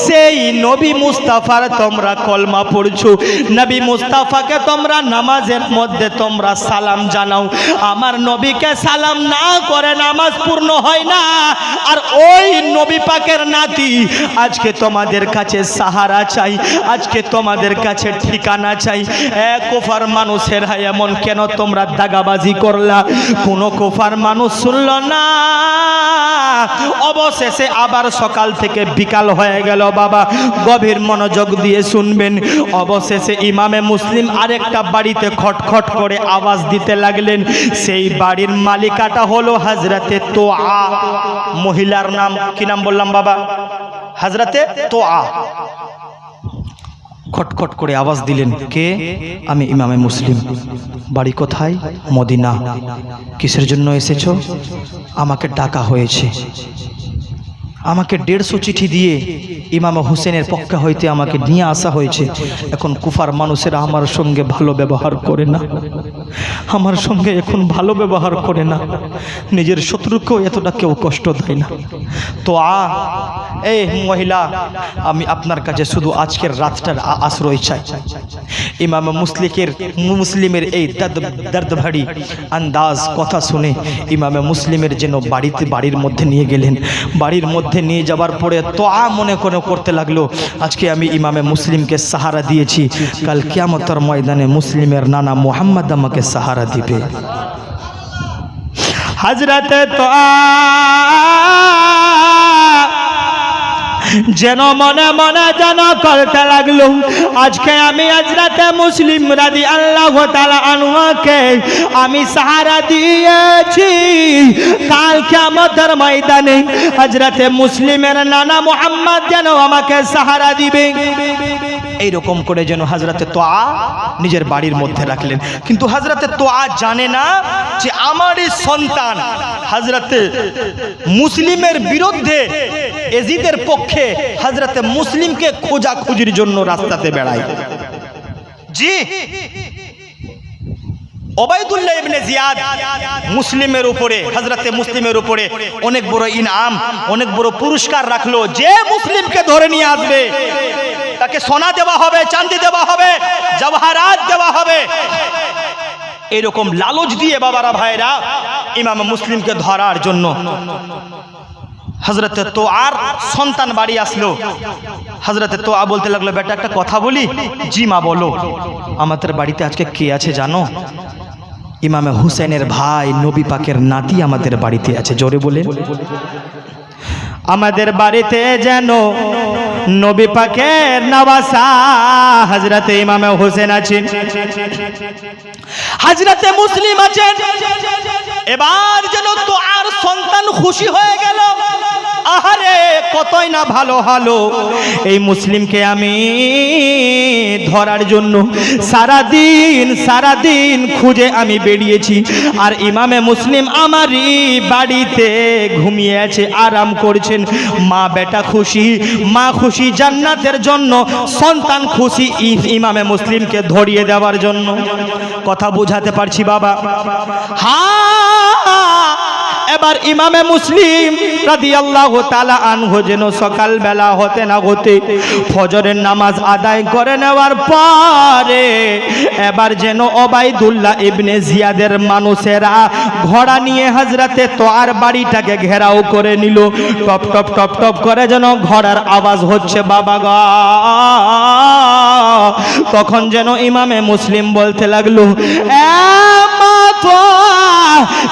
সেই নবী মুস্তাফার তোমরা কলমা পড়ছো, নবী মুস্তাফাকে তোমরা নামাজের মধ্যে তোমরা সালাম জানাও। আমার নবীকে সালাম না করে নামাজ পূর্ণ হয় না। আর ওই নবী পাকের নাতি আজকে তোমাদের কাছে সাহারা চাই, আজকে তোমাদের কাছে ঠিকানা চাই। কুফার মানুষের হায় এমন কেন তোমরা দাগাবাজি করলা? কোন কুফার মানুষ শুনল না। অবশেষে আবার সকাল থেকে বিকাল হয়ে গেল বাবা, গভীর মনোযোগ দিয়ে শুনবেন। অবশেষে ইমামে মুসলিম আরেকটা বাড়িতে খটখট করে আওয়াজ দিতে লাগলেন। সেই বাড়ির মালিকাটা হলো হযরতে তোয়া। মহিলার নাম কি নাম বললাম বাবা? হযরতে তোয়া। খটখট করে আওয়াজ দিলেন, কে? আমি ইমামে মুসলিম। বাড়ি কোথায়? মদিনা। কিসের জন্য এসেছো? আমাকে ডাকা হয়েছে। আমাকে 150 চিঠি দিয়ে ইমাম হোসেনের পক্ষ হইতে আমাকে নিয়ে আসা হয়েছে। এখন কুফার মানুষেরা আমার সঙ্গে ভালো ব্যবহার করে না, আমার সঙ্গে এখন ভালো ব্যবহার করে না, নিজের শত্রুকেও এতটা কেউ কষ্ট দেয় না। তো এই মহিলা, আমি আপনার কাছে শুধু আজকের রাতটার আশ্রয় চাই। ইমাম মুসলিমের এই দর্দ ভারী আন্দাজ কথা শুনে ইমামে মুসলিমের যেন বাড়ির মধ্যে নিয়ে গেলেন। বাড়ির মধ্যে নিয়ে যাবার পরে তোয়া মনে করতে লাগলো, আজকে আমি ইমামে মুসলিমকে সাহারা দিয়েছি, কাল কিয়ামতের ময়দানে মুসলিমের নানা মুহাম্মদ আমাকে সাহারা দিবে। হযরতে তোয়া যেন মনে মনে যেন করতে লাগলো, আজকে আমি হযরতে মুসলিম রাদিয়াল্লাহু তাআলা আনহুকে আমি সাহারা দিয়েছি, কাল কিয়ামতের ময়দানে হযরতে মুসলিমের নানা মুহাম্মদ যেন আমাকে সাহারা দিবে। এইরকম করে যেন হযরতে তোয়া নিজের বাড়ির মধ্যে রাখলেন। কিন্তু হযরতে তোয়া জানে না যে আমারই সন্তান হযরতে মুসলিমের বিরুদ্ধে এজিদের পক্ষে হযরতে মুসলিমকে খোঁজাখুঁজির জন্য রাস্তাতে বেড়ায়। জি, ওবায়দুল্লাহ ইবনে জিয়াদ মুসলিমের উপরে, হযরতে মুসলিমের উপরে অনেক বড় ইনাম, অনেক বড় পুরস্কার রাখলো। যে মুসলিমকে ধরে নিয়ে আসবে তাকে সোনা দেওয়া হবে, চাঁদি দেওয়া হবে, জওহারাত দেওয়া হবে। এরকম লালচ দিয়ে বাবারা ভাইরা ইমাম মুসলিমকে ধরার জন্য হযরতে তোয়ার সন্তান বাড়ি আসলো। হযরতে তোয়া বলতে লাগলো, বেটা একটা কথা বলি? জি মা বলো। আমাদের বাড়িতে আজকে কে আছে জানো? ইমামে হুসেনের ভাই নবী পাকের নাতি আমাদের বাড়িতে আছে। জোরে বলে। আমাদের বাড়িতে যেন নবী পাকের নওয়াসা হযরতে ইমামে হোসেন আছেন, হযরতে মুসলিম আছেন। এবার যেন তোয়ার সন্তান খুশি হয়ে গেল। আহারে, কতই না ভালো হলো। এই মুসলিমকে আমি ধরার জন্য সারাদিন খুঁজে আমি বেরিয়েছি, আর ইমামে মুসলিম আমারই বাড়িতে ঘুমিয়ে আছে, আরাম করছেন। মা বেটা খুশি, মা খুশি জান্নাতের জন্য, সন্তান খুশি ইমামে মুসলিমকে ধরিয়ে দেওয়ার জন্য। কথা বুঝাতে পারছি বাবা? হ্যাঁ, এবার ইমামে মুসলিম রাদিয়াল্লাহু তাআলা আনহু যেন সকাল বেলা হতে না হতে ফজরের নামাজ আদায় করে নেওয়ার পরে এবার যেন ওবাইদুল্লাহ ইবনে জিয়াদের মানুষেরা ঘোড়া নিয়ে হযরতে তোয়ার বাড়িটাকে ঘেরাও করে নিল। টপ টপ টপ টপ করে যেন ঘোড়ার আওয়াজ হচ্ছে বাবা গো। তখন যেন ইমামে মুসলিম বলতে লাগলো,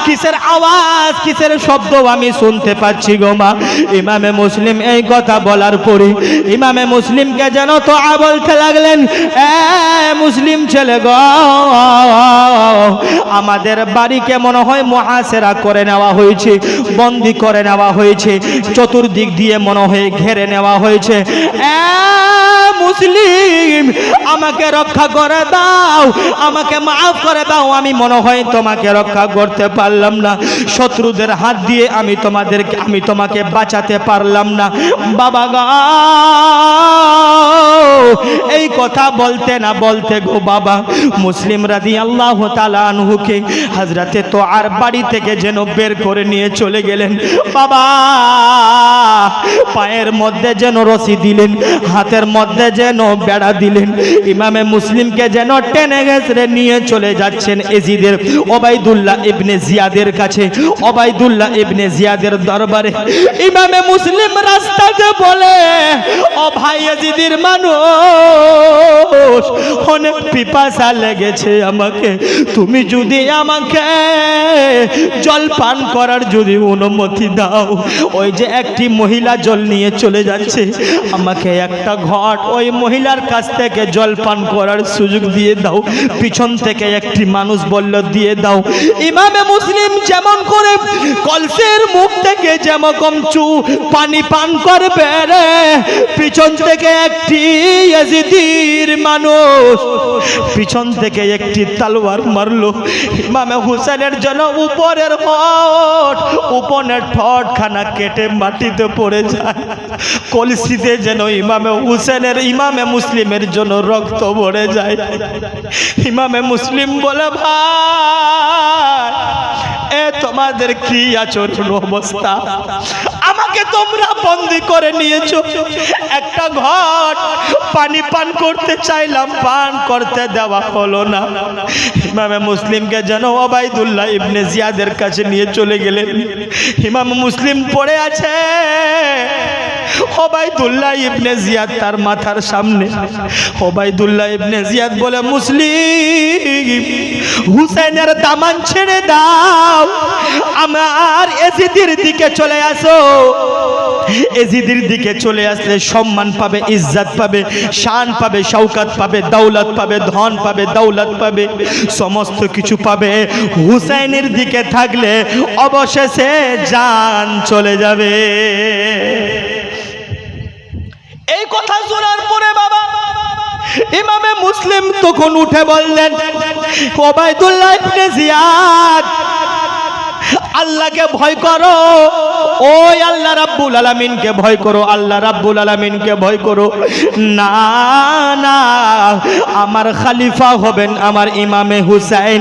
কিসের আওয়াজ, কিসের শব্দ আমি শুনতে পাচ্ছি গো মা। ইমামে মুসলিম এই কথা বলার পরে ইমামে মুসলিমকে যেন তো বলতে লাগলেন, মুসলিম ছেলে গো, আমাদের বাড়িকে মনে হয় মুহাসেরা করে নেওয়া হয়েছে, বন্দি করে নেওয়া হয়েছে, চতুর্দিক দিয়ে মনে হয় ঘেরে নেওয়া হয়েছে। মুসলিম, আমাকে রক্ষা করে দাও, আমাকে মাফ করে দাও, আমি মনে হয় তোমাকে রক্ষা করতে পারলাম না, শত্রুদের হাত দিয়ে আমি তোমাকে বাঁচাতে পারলাম না বাবা গো। এই কথা বলতে না বলতে গো বাবা মুসলিম রাদিয়াল্লাহু তাআলা আনহুকে হযরতে তোয়ার বাড়ি থেকে যেন বের করে নিয়ে চলে গেলেন বাবা। পায়ের মধ্যে যেন রশি দিলেন, হাতের মধ্যে যেন বেড়া দিলেন। ইমামে মুসলিমকে যেন টেনে ঘেঁষড়ে নিয়ে চলে যাচ্ছেন এজিদের ওবাইদুল্লাহ ইবনে জিয়াদের কাছে, ওবাইদুল্লাহ ইবনে জিয়াদের দরবারে। ইমামে মুসলিম রাস্তাতে বলে, ও ভাই এজিদের মানুষ, অনেক পিপাসা লেগেছে আমাকে, তুমি যদি আমাকে জল পান করার যদি অনুমতি দাও। ওই যে একটি মহিলা জল নিয়ে চলে যাচ্ছে, আমাকে একটা ঘট ওই মহিলার কাছ থেকে জল পান করার সুযোগ দিয়ে দাও। পিছন থেকে একটি মানুষ বলল, দিয়ে দাও। ইমামে মুসলিম যেমন করে কলসের মুখ থেকে যেমন পানি পান করবে রে, পিছন থেকে একটি ইয়াজিদির মানুষ পিছন থেকে একটি তলোয়ার মারলো। ইমামে হুসেনের জন্য উপরের ঠোঁটখানা কেটে মাটিতে পড়ে যায়। কলসিতে যেন ইমামে মুসলিমের জন্য রক্ত ভরে যায়। ইমামে মুসলিম বলে, ভাই এ তোমাদের কি আচরণ অবস্থা, আমাকে তোমরা বন্দি করে নিয়েছো, একটা ঘট পানি পান করতে চাইলাম, পান করতে দেওয়া হলো না। ইমামে মুসলিমকে যেন ওবাইদুল্লাহ ইবনে জিয়াদের কাছে নিয়ে চলে গেলেন। ইমাম মুসলিম পড়ে আছে, ওবাইদুল্লাহ ইবনে জিয়াদ তার মাথার সামনে। ওবাইদুল্লাহ ইবনে জিয়াদ বলে, মুসলিম, হুসেনের দামান ছেড়ে দাও, আমার এজিদের দিকে চলে আসো। এজিদের দিকে চলে আসলে সম্মান পাবে, ইজ্জত পাবে, শান পাবে, শওকত পাবে, দৌলত পাবে, ধন পাবে, দৌলত পাবে, সমস্ত কিছু পাবে। হুসাইনের দিকে থাকলে অবশেষে জান চলে যাবে। এই কথা শোনার পরে বাবা ইমামে মুসলিম তখন উঠে বললেন, ওবাইদুল্লাহ ইবনে জিয়াদ, আল্লাহকে ভয় করো, ওই আল্লাহ রাব্বুল আলামিনকে ভয় করো, আল্লাহ রাব্বুল আলামিনকে ভয় করো। না না, আমার খলিফা হবেন আমার ইমামে হুসাইন,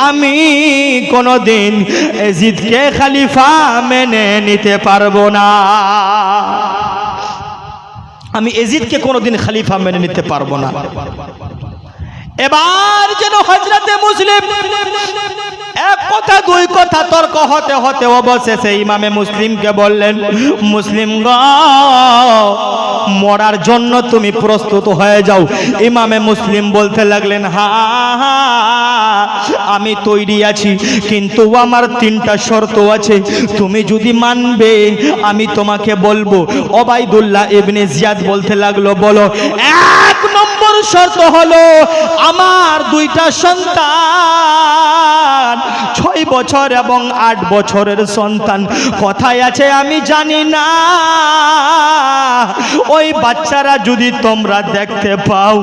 আমি কোনোদিন এজিদকে খলিফা মেনে নিতে পারবো না, আমি এজিদকে কোনোদিন খলিফা মেনে নিতে পারবো না। এবার যেন হযরতে মুসলিম এক কথা দুই কথা তর্ক হতে হতে অবশেষে ইমামে মুসলিমকে বললেন, মুসলিম গো, মরার জন্য তুমি প্রস্তুত হয়ে যাও। ইমামে মুসলিম বলতে লাগলেন, হ্যাঁ আমি তৈরি আছি, কিন্তু আমার তিনটা শর্ত আছে, তুমি যদি মানবে আমি তোমাকে বলবো। ওবাইদুল্লাহ ইবনে জিয়াদ বলতে লাগলো, বলো। এক নম্বর শর্ত হলো, আমার দুইটা সন্তান, 6 বছর এবং 8 বছরের সন্তান। কথায় আছে আমি জানি না, ওই বাচ্চারা যদি তোমরা দেখতে পাও,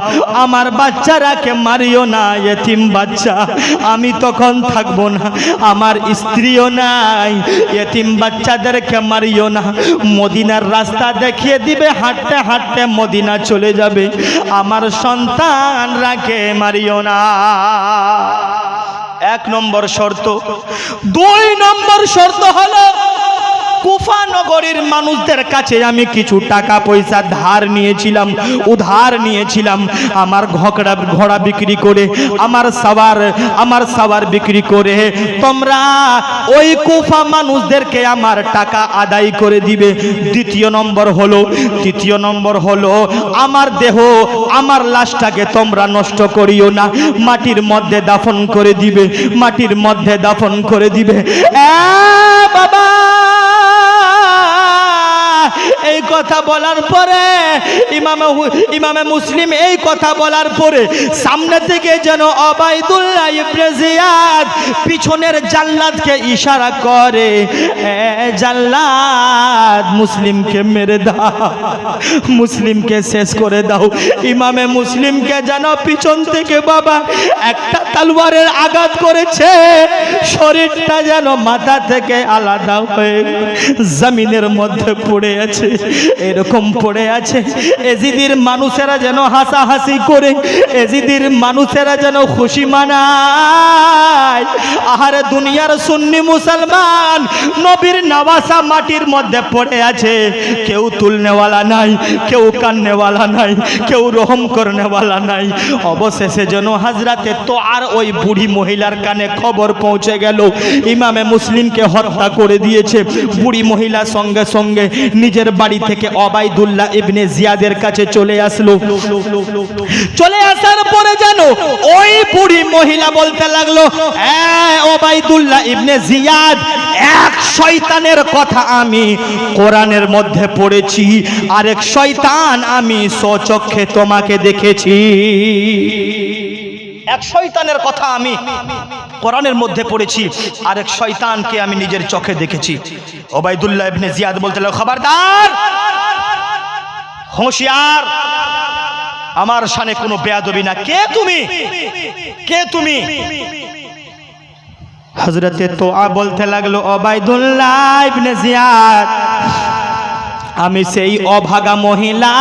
আমার বাচ্চারাকে মারিও না, এতিম বাচ্চা, আমি তখন থাকবো না, আমার স্ত্রীও নাই, এতিম বাচ্চাদেরকে মারিও না। মদিনার রাস্তা দেখিয়ে দিবে, হাঁটতে হাঁটতে মদিনা চলে যাবে, আমার সন্তানরাকে মারিও না। এক নম্বর শর্ত। 2 নম্বর শর্ত হলো কুফা নগরীর মানুষদের কাছে আমি কিছু টাকা পয়সা ধার নিয়েছিলাম, উধার নিয়েছিলাম। আমার ঘোড়া বিক্রি করে, আমার সাওয়ার বিক্রি করে তোমরা ওই কুফা মানুষদেরকে আমার টাকা আদায় করে দিবে। তৃতীয় নম্বর হলো আমার দেহ, আমার লাশটাকে তোমরা নষ্ট করিও না, মাটির মধ্যে দাফন করে দিবে, মাটির মধ্যে দাফন করে দিবে। বাবা, এই কথা বলার পরে ইমামে মুসলিম এই কথা বলার পরে সামনে থেকে যেন ওবাইদুল্লাহ ইবনে জিয়াদ পিছনের জাল্লাদকে ইশারা করে, জাল্লাদ মুসলিমকে মেরে দাও, মুসলিমকে শেষ করে দাও। ইমামে মুসলিমকে যেন পিছন থেকে বাবা একটা তলোয়ারের আঘাত করেছে, শরীরটা যেন মাথা থেকে আলাদা হয়ে জমিনের মধ্যে পড়ে আছে, এরকম পড়ে আছে। এজিদির মানুষেরা যেন হাসাহাসি করে, এজিদির মানুষেরা যেন খুশি মানায়। আহারে দুনিয়ার সুন্নি মুসলমান, নবীর নওয়াসা মাটির মধ্যে পড়ে আছে, কেউ তুলনেওয়ালা নাই, কেউ কান্নেওয়ালা নাই, কেউ রহম করনেওয়ালা নাই। অবশেষে যেন হযরতে তোয়ার ওই বুড়ি মহিলার কানে খবর পৌঁছে গেল ইমামে মুসলিমকে হত্যা করে দিয়েছে। বুড়ি মহিলা সঙ্গে সঙ্গে নিজের বাড়ি থেকে ওবাইদুল্লাহ ইবনে জিয়াদের কাছে চলে আসলো। চলে আসার পরে জানো ওই বুড়ি মহিলা বলতে লাগলো, ওবাইদুল্লাহ ইবনে জিয়াদ, এক শয়তানের কথা আমি কোরআনের মধ্যে পড়েছি, আরেক শয়তান আমি স্বচক্ষে তোমাকে দেখেছি। এক শয়তানের কথা আমি কোরআনের মধ্যে পড়েছি, আরেক শয়তানকে আমি নিজের চোখে দেখেছি। ওবাইদুল্লাহ ইবনে জিয়াদ বলতে লাগলো, খবরদার, হুঁশিয়ার, আমার শানে কোনো বেয়াদবি না। কে তুমি? কে তুমি? হযরতে তোয়া বলতে লাগলো, ওবাইদুল্লাহ ইবনে জিয়াদ, আমি সেই অভাগা মহিলা,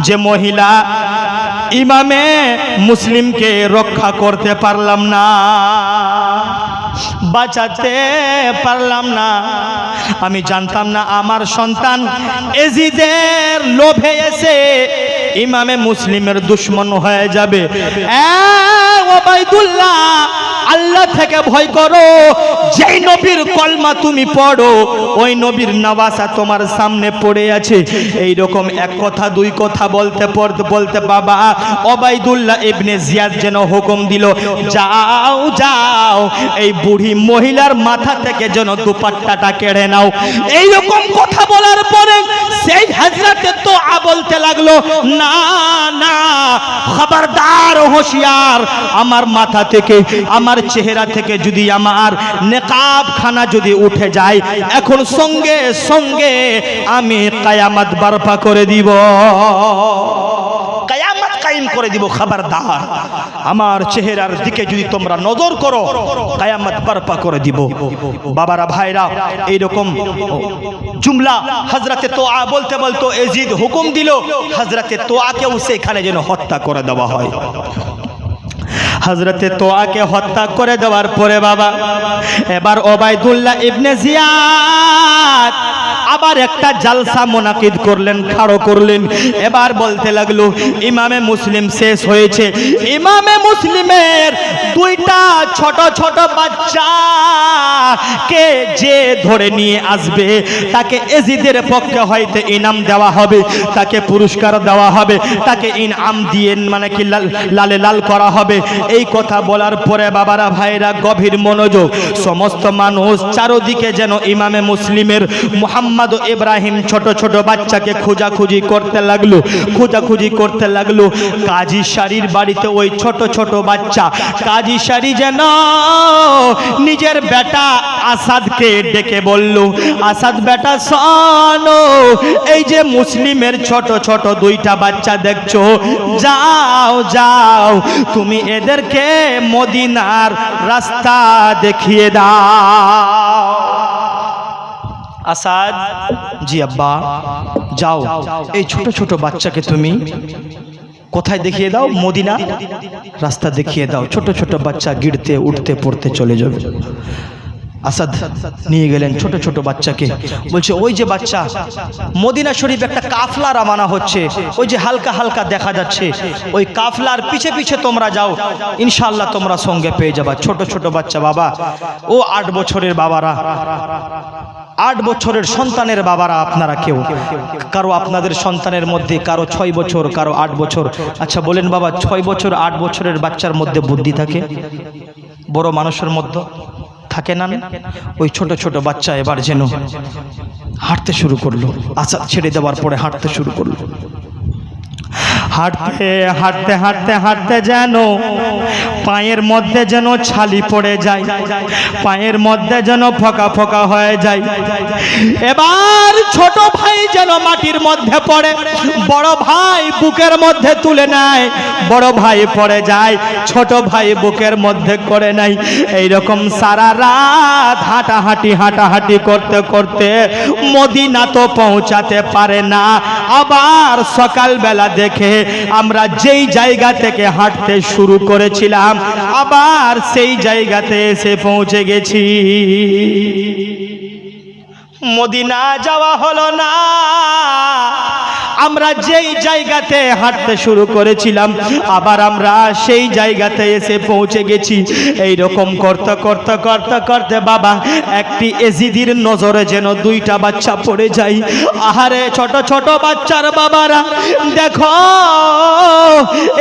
যে মহিলা ইমামে মুসলিমকে রক্ষা করতে পারলাম না, বাঁচাতে পারলাম না। আমি জানতাম না আমার সন্তান এজিদের লোভে এসে ইমামে মুসলিমের দুশমন হয়ে যাবে। ওবাইদুল্লাহ, আল্লাহ থেকে ভয় করো। যেই নবীর কলমা তুমি পড়ো, ওই নবীর নওয়াসা তোমার সামনে পড়ে আছে। এই রকম এক কথা দুই কথা বলতে বলতে বাবা ওবাইদুল্লাহ ইবনে জিয়াদ যেন হুকুম দিল, যাও যাও, এই বুড়ি মহিলার মাথা থেকে যেন দুপাট্টাটা কেড়ে নাও। এই রকম কথা বলার পরে সেই হযরতে তোয়া বলতে লাগলো, না না, খবরদার, হুঁশিয়ার, আমার মাথা থেকে, আমার চেহারা থেকে যদি আমার নেকাব খানা যদি উঠে যায়, এখন সঙ্গে সঙ্গে আমি কিয়ামত বরপা করে দিব, কিয়ামত কায়েম করে দিব। খবরদার, আমার চেহারার দিকে যদি তোমরা নজর করো, কিয়ামত বরপা করে দিব। বাবারা, ভাইরা, এইরকম জুমলা হযরতে তোয়া বলতে বলতে এজিদ হুকুম দিল হযরতে তোয়াকেও সেখানে যেন হত্যা করে দেওয়া হয়। হযরতে তোয়াকে হত্যা করে দেওয়ার পরে বাবা এবার ওবাইদুল্লাহ ইবনে জিয়াদ আবার একটা জালসা মুনাকিদ করলেন, খাড়ো করলেন। এবার বলতে লাগলো, ইমামে মুসলিম শেষ হয়েছে। ইমামে মুসলিমের দুইটা ছোট ছোট বাচ্চাকে যে ধরে নিয়ে আসবে তাকে এজিদের পক্ষে হয়তো ইনাম দেওয়া হবে, তাকে পুরস্কার দেওয়া হবে, তাকে ইনাম দিয়ে মানে কি লালে লাল করা হবে। এই কথা বলার পরে বাবারা, ভাইরা, গভীর মনোযোগ। সমস্ত মানুষ চারদিকে যেন ইমামে মুসলিমের মুহাম্মদ ও ইব্রাহিম ছোট ছোট বাচ্চাকে খোঁজাখুঁজি করতে লাগলো, খোঁজাখুঁজি করতে লাগলো। কাজী শাড়ির বাড়িতে ওই ছোট ছোট বাচ্চা, কাজী শাড়ি যেন নিজের বেটা আসাদকে ডেকে বলল, আসাদ বেটা শোনো, এই যে মুসলিমের ছোট ছোট দুইটা বাচ্চা দেখছো, যাও যাও, তুমি এদেরকে মদিনার রাস্তা দেখিয়ে দাও। আসাদ, জি আব্বা, যাও, এই ছোট ছোট বাচ্চাকে তুমি কোথায় দেখিয়ে দাও? মদিনা রাস্তা দেখিয়ে দাও। ছোট ছোট বাচ্চা গিরতে উঠতে পড়তে চলে যাবে। আসাদ নিয়ে গেলেন ছোট ছোট বাচ্চাকে, বলছে ওই যে বাচ্চা, মদিনা শরীফ একটা কাফলা রওনা হচ্ছে, ওই যে হালকা হালকা দেখা যাচ্ছে, ওই কাফলার পিছে পিছে তোমরা যাও, ইনশাআল্লাহ তোমরা সঙ্গে পেয়ে যাবা। ছোট ছোট বাচ্চা বাবা, ও 8 বছরের বাবারা, 8 বছরের সন্তানের বাবারা, আপনারা কেউ কারো আপনাদের সন্তানের মধ্যে কারো 6 বছর, কারো 8 বছর, আচ্ছা বলেন বাবা 6 বছর 8 বছরের বাচ্চার মধ্যে বুদ্ধি থাকে? বড় মানুষের মধ্যে থাকে না? ওই ছোট ছোট বাচ্চা এবার যেন হাঁটতে শুরু করলো। আসাদ ছেড়ে দেওয়ার পরে হাঁটতে শুরু করলো। হাঁটতে হাঁটতে হাঁটতে হাঁটতে যেন পায়ের মধ্যে যেন ছালি পড়ে যায়, পায়ের মধ্যে যেন ফোকা ফোকা হয়ে যায়। এবার ছোট ভাই যেন মাটির মধ্যে পড়ে, বড় ভাই বুকের মধ্যে তুলে নেয়, বড় ভাই পড়ে যায়, ছোট ভাই বুকের মধ্যে করে নাই। এইরকম সারা রাত হাঁটাহাঁটি হাঁটাহাঁটি করতে করতে মদিনা তো পৌঁছাতে পারে না। আবার সকালবেলা দেখে আমরা যেই জায়গা থেকে হাঁটতে শুরু করেছিলাম আবার সেই জায়গাতে এসে পৌঁছে গেছি। মদিনা যাওয়া হলো না, আমরা যেই জায়গাতে হাঁটতে শুরু করেছিলাম আবার আমরা সেই জায়গাতে এসে পৌঁছে গেছি। এই রকম করতে করতে করতে করতে বাবা একটি এজিদির নজরে যেন 2টা বাচ্চা পড়ে যায়। আহারে ছোট ছোট বাচ্চার বাবারা দেখো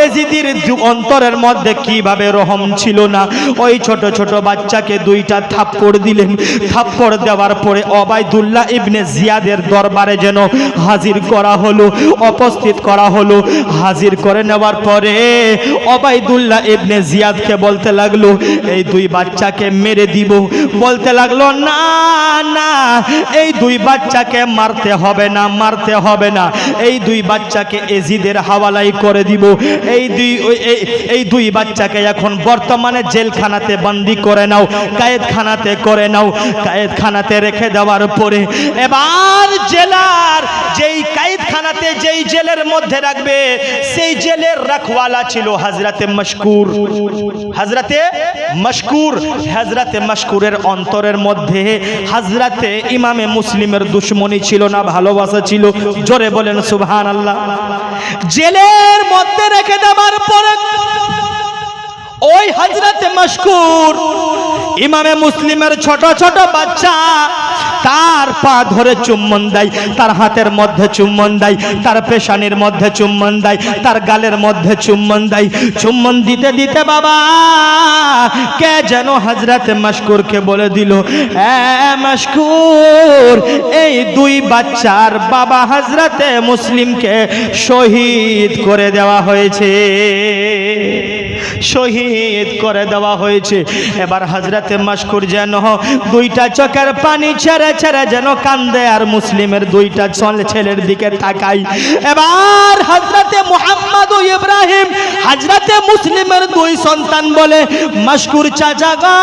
এজিদির অন্তরের মধ্যে কিভাবে রহম ছিল না। ওই ছোট ছোট বাচ্চাকে 2টা থাপ্পড় দিলেন। থাপ্পড় দেওয়ার পরে ওবায়দুল্লাহ ইবনে জিয়াদের দরবারে যেন হাজির করা হলো, উপস্থিত করা হলো। হাজির করে নেওয়ার পরে ওবায়দুল্লাহ ইবনে জিয়াদকে বলতে লাগলো এই 2 বাচ্চাকে মেরে দিব। বলতে লাগলো না না, এই 2 বাচ্চাকে মারতে হবে না, মারতে হবে না, এই 2 বাচ্চাকে এজিদের হাওয়ালাই করে দিব। এই 2 বাচ্চাকে এখন বর্তমানে জেলখানাতে বন্দী করে নাও, কায়েদখানাতে করে নাও। কায়েদখানাতে রেখে দেওয়ার পরে এবার জেলার যেই কায়েদখানাতে যেই জেলের মধ্যে রাখবে সেই জেলের রাখওয়ালা ছিল হযরতে মশকুর। হযরতে মশকুর, হযরতে মশকুরের অন্তরের মধ্যে হযরতে ইমামে মুসলিমের দুশমনী ছিল না, ভালোবাসা ছিল। জোরে বলেন সুবহানাল্লাহ। জেলের মধ্যে রেখে দেওয়ার পরে ওই হযরতে মশকুর ইমামে মুসলিমের ছোট ছোট বাচ্চা তার পা ধরে চুম্বন দেয়, তার হাতের মধ্যে চুম্বন দেয়, তার পেশানির মধ্যে চুম্বন দেয়, তার গালের মধ্যে চুম্বন দেয়। চুম্বন দিতে দিতে বাবা কে যেন হযরতে মশকুরকে বলে দিল মশকুর এই 2 বাচ্চার বাবা হযরতে মুসলিমকে শহীদ করে দেওয়া হয়েছে, শহীদ করে দেওয়া হয়েছে। এবার হযরতে মশকুর যেন 2টা চোখের পানি ছেড়ে ছেড়ে যেন কান্দে আর মুসলিমের 2টা ছেলের দিকে তাকাই। এবার হযরতে মুহাম্মদ ও ইব্রাহিম হযরতে মুসলিমের 2 সন্তান বলে মশকুর চাচা গো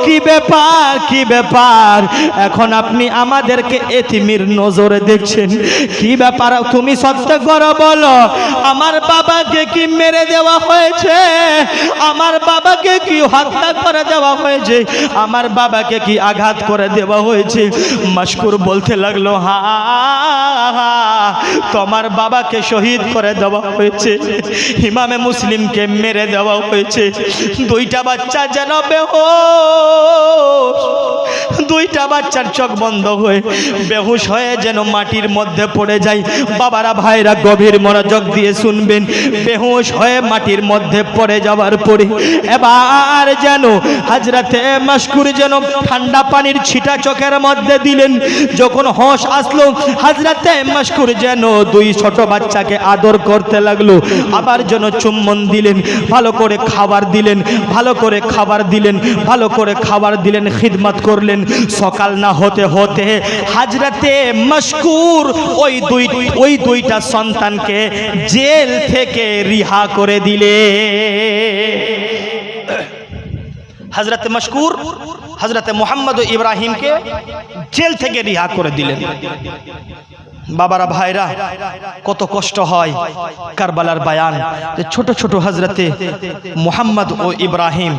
কি ব্যাপার, কি ব্যাপার, এখন আপনি আমাদেরকে এতিমের নজরে দেখছেন, কি ব্যাপার? তুমি সত্য করে বলো আমার বাবাকে কি মেরে দেওয়া হয়েছে, আমার বাবাকে কি হত্যা করে দেওয়া হয়েছে, আমার বাবাকে কি আঘাত করে দেওয়া হয়েছে? মশকুর বলতে লাগলো হ্যাঁ তোমার বাবাকে শহীদ করে দেওয়া হয়েছে, ইমামে মুসলিমকে মেরে দেওয়া হয়েছে। 2টা বাচ্চা যেন বেহুশ, 2টা বাচ্চার চোখ বন্ধ হয়ে বেহুশ হয়ে যেন মাটির মধ্যে পড়ে যায়। বাবারা ভাইরা গভীর মনোযোগ দিয়ে শুনবেন। বেহুশ হয়ে মাটির মধ্যে পড়ে যাওয়ার পরে এবার যেন হযরতে মশকুর যেন ঠান্ডা পানির ছিটা চোখের মধ্যে দিলেন। যখন হোশ আসলো হযরতে মশকুর যেন 2 ছোট বাচ্চাকে আদর করতে লাগলো, আবার যেন চুম্বন দিলেন, ভালো করে খাবার দিলেন, ভালো করে খাবার দিলেন, ভালো করে খাবার দিলেন, খিদমত করলেন। সকাল না হতে হতে হযরতে মশকুর ওই 2টা সন্তানকে জেল থেকে রিহা করে দিলে। হযরতে মশকুর হযরতে মুহাম্মদ ও ইব্রাহিমকে জেল থেকে রিহা করে দিলেন। বাবারা ভাইরা, কত কষ্ট হয় কারবালার বায়ান, যে ছোট ছোট হযরতে মুহাম্মদ ও ইব্রাহিম।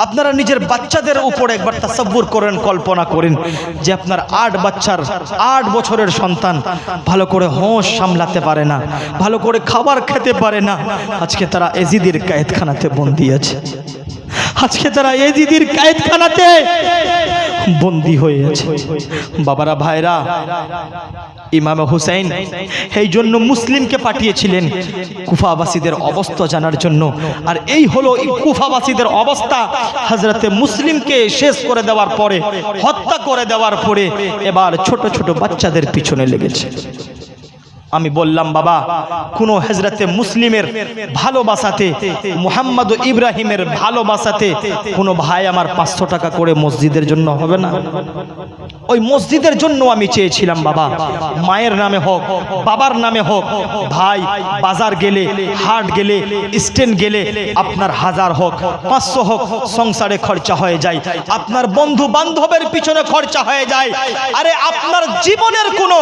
আপনারা নিজের বাচ্চাদের উপরে একবার তাসাব্বুর করেন, কল্পনা করেন যে আপনার 8 বছরের সন্তান ভালো করে হোশ সামলাতে পারে না, ভালো করে খাবার খেতে পারে না। আজকে তারা এজিদের কায়েদখানাতে বন্দী আছে, আজকে তারা এজিদের কায়েদখানাতে বন্দী হয়ে আছে। বাবারা ভাইরা, ইমাম হুসাইন এই জন্য মুসলিমকে পাঠিয়েছিলেন কুফাবাসীদের অবস্থা জানার জন্য। আর এই হলো কুফাবাসীদের অবস্থা। হযরতে মুসলিমকে শেষ করে দেওয়ার পরে, হত্যা করে দেওয়ার পরে এবার ছোট ছোট বাচ্চাদের পিছনে লেগেছে। আমি বললাম বাবা, কোন হযরতে মুসলিমের ভালোবাসাতে, মুহাম্মদ ও ইব্রাহিমের ভালোবাসাতে কোনো ভাই আমার 500 টাকা করে মসজিদের জন্য হবে না? ওই মসজিদের জন্য আমি চেয়েছিলাম বাবা, মায়ের নামে হোক, বাবার নামে হোক। ভাই বাজার গেলে, হাট গেলে, স্ট্যান্ড গেলে আপনার 1000 হোক, 500 হোক, সংসারে খরচা হয়ে যায়, আপনার বন্ধু বান্ধবের পিছনে খরচা হয়ে যায়। আরে আপনার জীবনের কোনো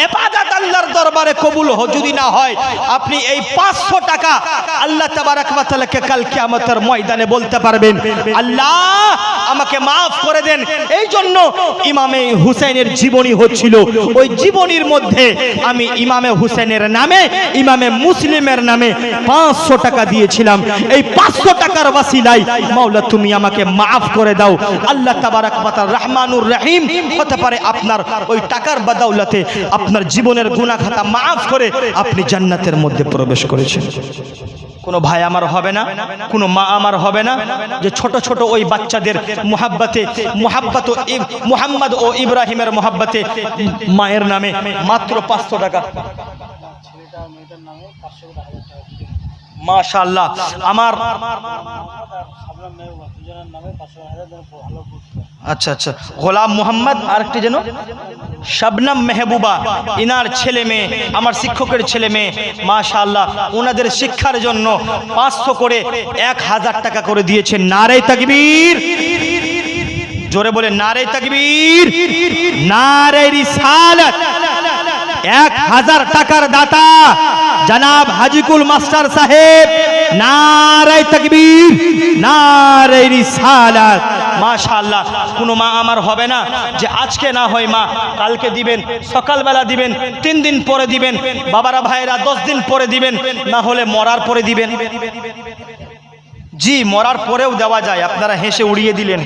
ইবাদত আল্লাহর দরবারে কবুল যদি না হয়, আপনি এই 500 টাকা আল্লাহ তাবারক ওয়া তাআলাকে কাল কিয়ামতের ময়দানে বলতে পারবেন, আল্লাহ আমাকে মাফ করে দেন। এই জন্য ইমামে হুসাইনের জীবনী হচ্ছিল, ওই জীবনীর মধ্যে আমি ইমামে হুসাইনের নামে, ইমামে মুসলিমের নামে 500 টাকা দিয়েছিলাম। এই 500 টাকার ওয়াসিলায় মাওলা তুমি আমাকে মাফ করে দাও। আল্লাহ তাবারক ওয়া তাআলা রহমানুর রহিম হতে পারে আপনার ওই টাকার বদৌলতে আপনার জীবনের গুনাহ খাতা মাফ করে আপনি জান্নাতের মধ্যে প্রবেশ করেছেন। কোনো ভাই আমার হবে না, কোনো মা আমার হবে না যে ছোট ছোট ওই বাচ্চাদের মুহাব্বতে, মুহাম্মদ ও ইব্রাহিমের মুহাব্বতে মায়ের নামে মাত্র 500 টাকা। মাশাআল্লাহ, আমার আচ্ছা আচ্ছা, গোলাম মোহাম্মদ, আরেকটি যেন শবনম মেহবুবা, ইনার ছেলে মেয়ে, আমার শিক্ষকের ছেলে মেয়ে, মাশাআল্লাহ, ওনাদের শিক্ষার জন্য 500 করে 1000 টাকা করে দিয়েছেন। নারে তাকবীর, জোরে বলে নারে তাকবীর, নারে রিসালাত। 1000 টাকার দাতা জনাব হাজিকুল মাস্টার সাহেব, নারে তাকবীর, নারে রিসালাত। মাশাআল্লাহ, কোনো মা আমার হবে না যে আজকে না হয় মা কালকে দিবেন, সকালবেলা দিবেন, 3 দিন পরে দিবেন, বাবারা ভাইরা 10 দিন পরে দিবেন, না হলে মরার পরে দিবেন। জি, মরার পরেও দেওয়া যায়, আপনারা হেসে উড়িয়ে দিলেন।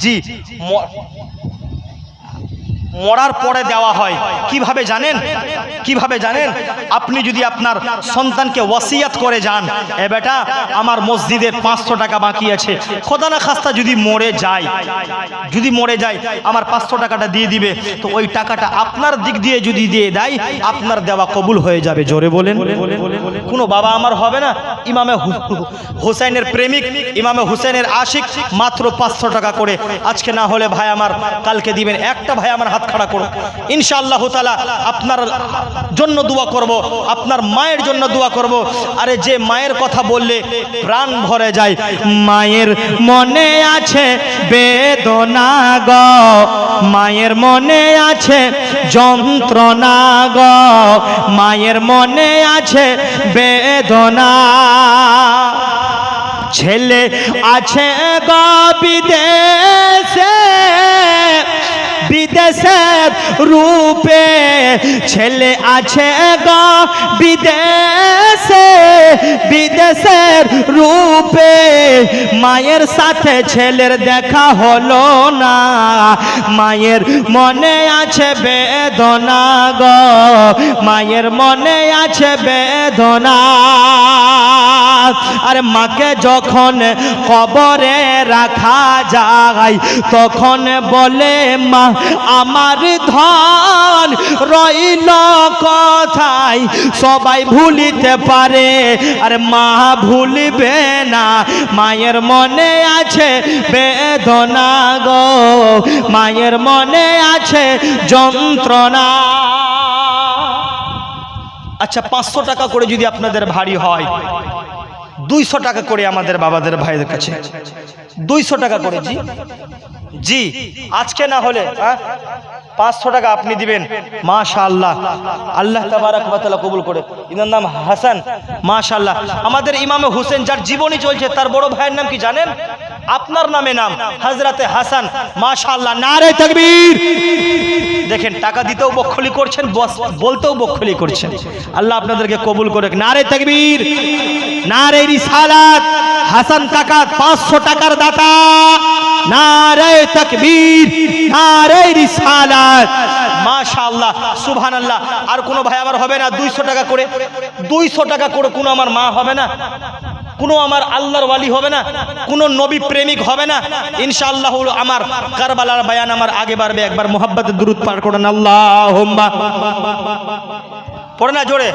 জি, মরার পরে দেওয়া হয়। কিভাবে জানেন? কিভাবে জানেন? আপনি যদি আপনার সন্তানকে ওয়াসিয়াত করে যান, এ বেটা আমার মসজিদের 500 টাকা বাকি আছে, খোদা না খাস্তা যদি মরে যায়, যদি মরে যায় আমার 500 টাকাটা দিয়ে দিবে, তো ওই টাকাটা আপনার দিক দিয়ে যদি দিয়ে দেয়, আপনার দেওয়া কবুল হয়ে যাবে। জোরে বলেন। কোনো বাবা আমার হবে না ইমামে হুসাইনের প্রেমিক, ইমামে হুসাইনের আশিক, মাত্র 500 টাকা করে। আজকে না হলে ভাই আমার কালকে দিবেন। একটা ভাই আমার হাত খাড়া করো, ইনশাআল্লাহ তাআলা আপনার জন্য দোয়া করব, আপনার মায়ের জন্য দোয়া করব। আরে যে মায়ের কথা বললে প্রাণ ভরে যায়, মায়ের মনে আছে বেদনা গো, মায়ের মনে আছে যন্ত্রণা গো, মায়ের মনে আছে বেদনা। ছেলে আছে গো বিদেশে, বিদেশের রূপে, ছেলে আছে গো বিদেশে, বিদেশের রূপে, মায়ের সাথে ছেলের দেখা হলো না, মায়ের মনে আছে বেদনা গো, মায়ের মনে আছে বেদনা। আর মাকে যখন কবরে রাখা যায়, তখন বলে মা আমার ধন রইল কোথায়, সবাই ভুলিতে পারে আর মা ভুলবে না, মায়ের মনে আছে বেদনা গো, মায়ের মনে আছে যন্ত্রণা। আচ্ছা, 500 টাকা করে যদি আপনাদের ভারী হয়, 200 টাকা করে আমাদের বাবাদের ভাইদের কাছে 200 টাকা করে। জি জি, আজকে না হলে 500 টাকা আপনি দিবেন। মাশাআল্লাহ, আল্লাহ তাবারাক ওয়া তাআলা কবুল করে। ইনার নাম হাসান। মাশাআল্লাহ, আমাদের ইমামে হোসেন যার জীবনী চলছে তার বড় ভাইয়ের নাম কি জানেন? আপনার নামে নাম, হযরতে হাসান। মাশাআল্লাহ, নারে তাকবীর। দেখেন, টাকা দিতেও বকখলি করছেন, বলতেও বকখলি করছেন। আল্লাহ আপনাদেরকে কবুল করে। নারে তাকবীর, নারে রিসালাত। হাসান কাকা 500 টাকার দাতা। নারে তাকবীর, নারে রিসালাত। মাশাআল্লাহ, সুবহানাল্লাহ। আর কোন ভাই আমার হবে না 200 টাকা করে? 200 টাকা করে কোন আমার মা হবে না? কোনো আমার আল্লাহর ওয়ালি হবে না? কোনো নবী প্রেমিক হবে না? ইনশাআল্লাহ আমার কারবালার বয়ান আমার আগে বাড়বে। একবার মুহাব্বতে দুরূদ পাঠ করেন, আল্লাহুম্মা। পড়ে না জোরে।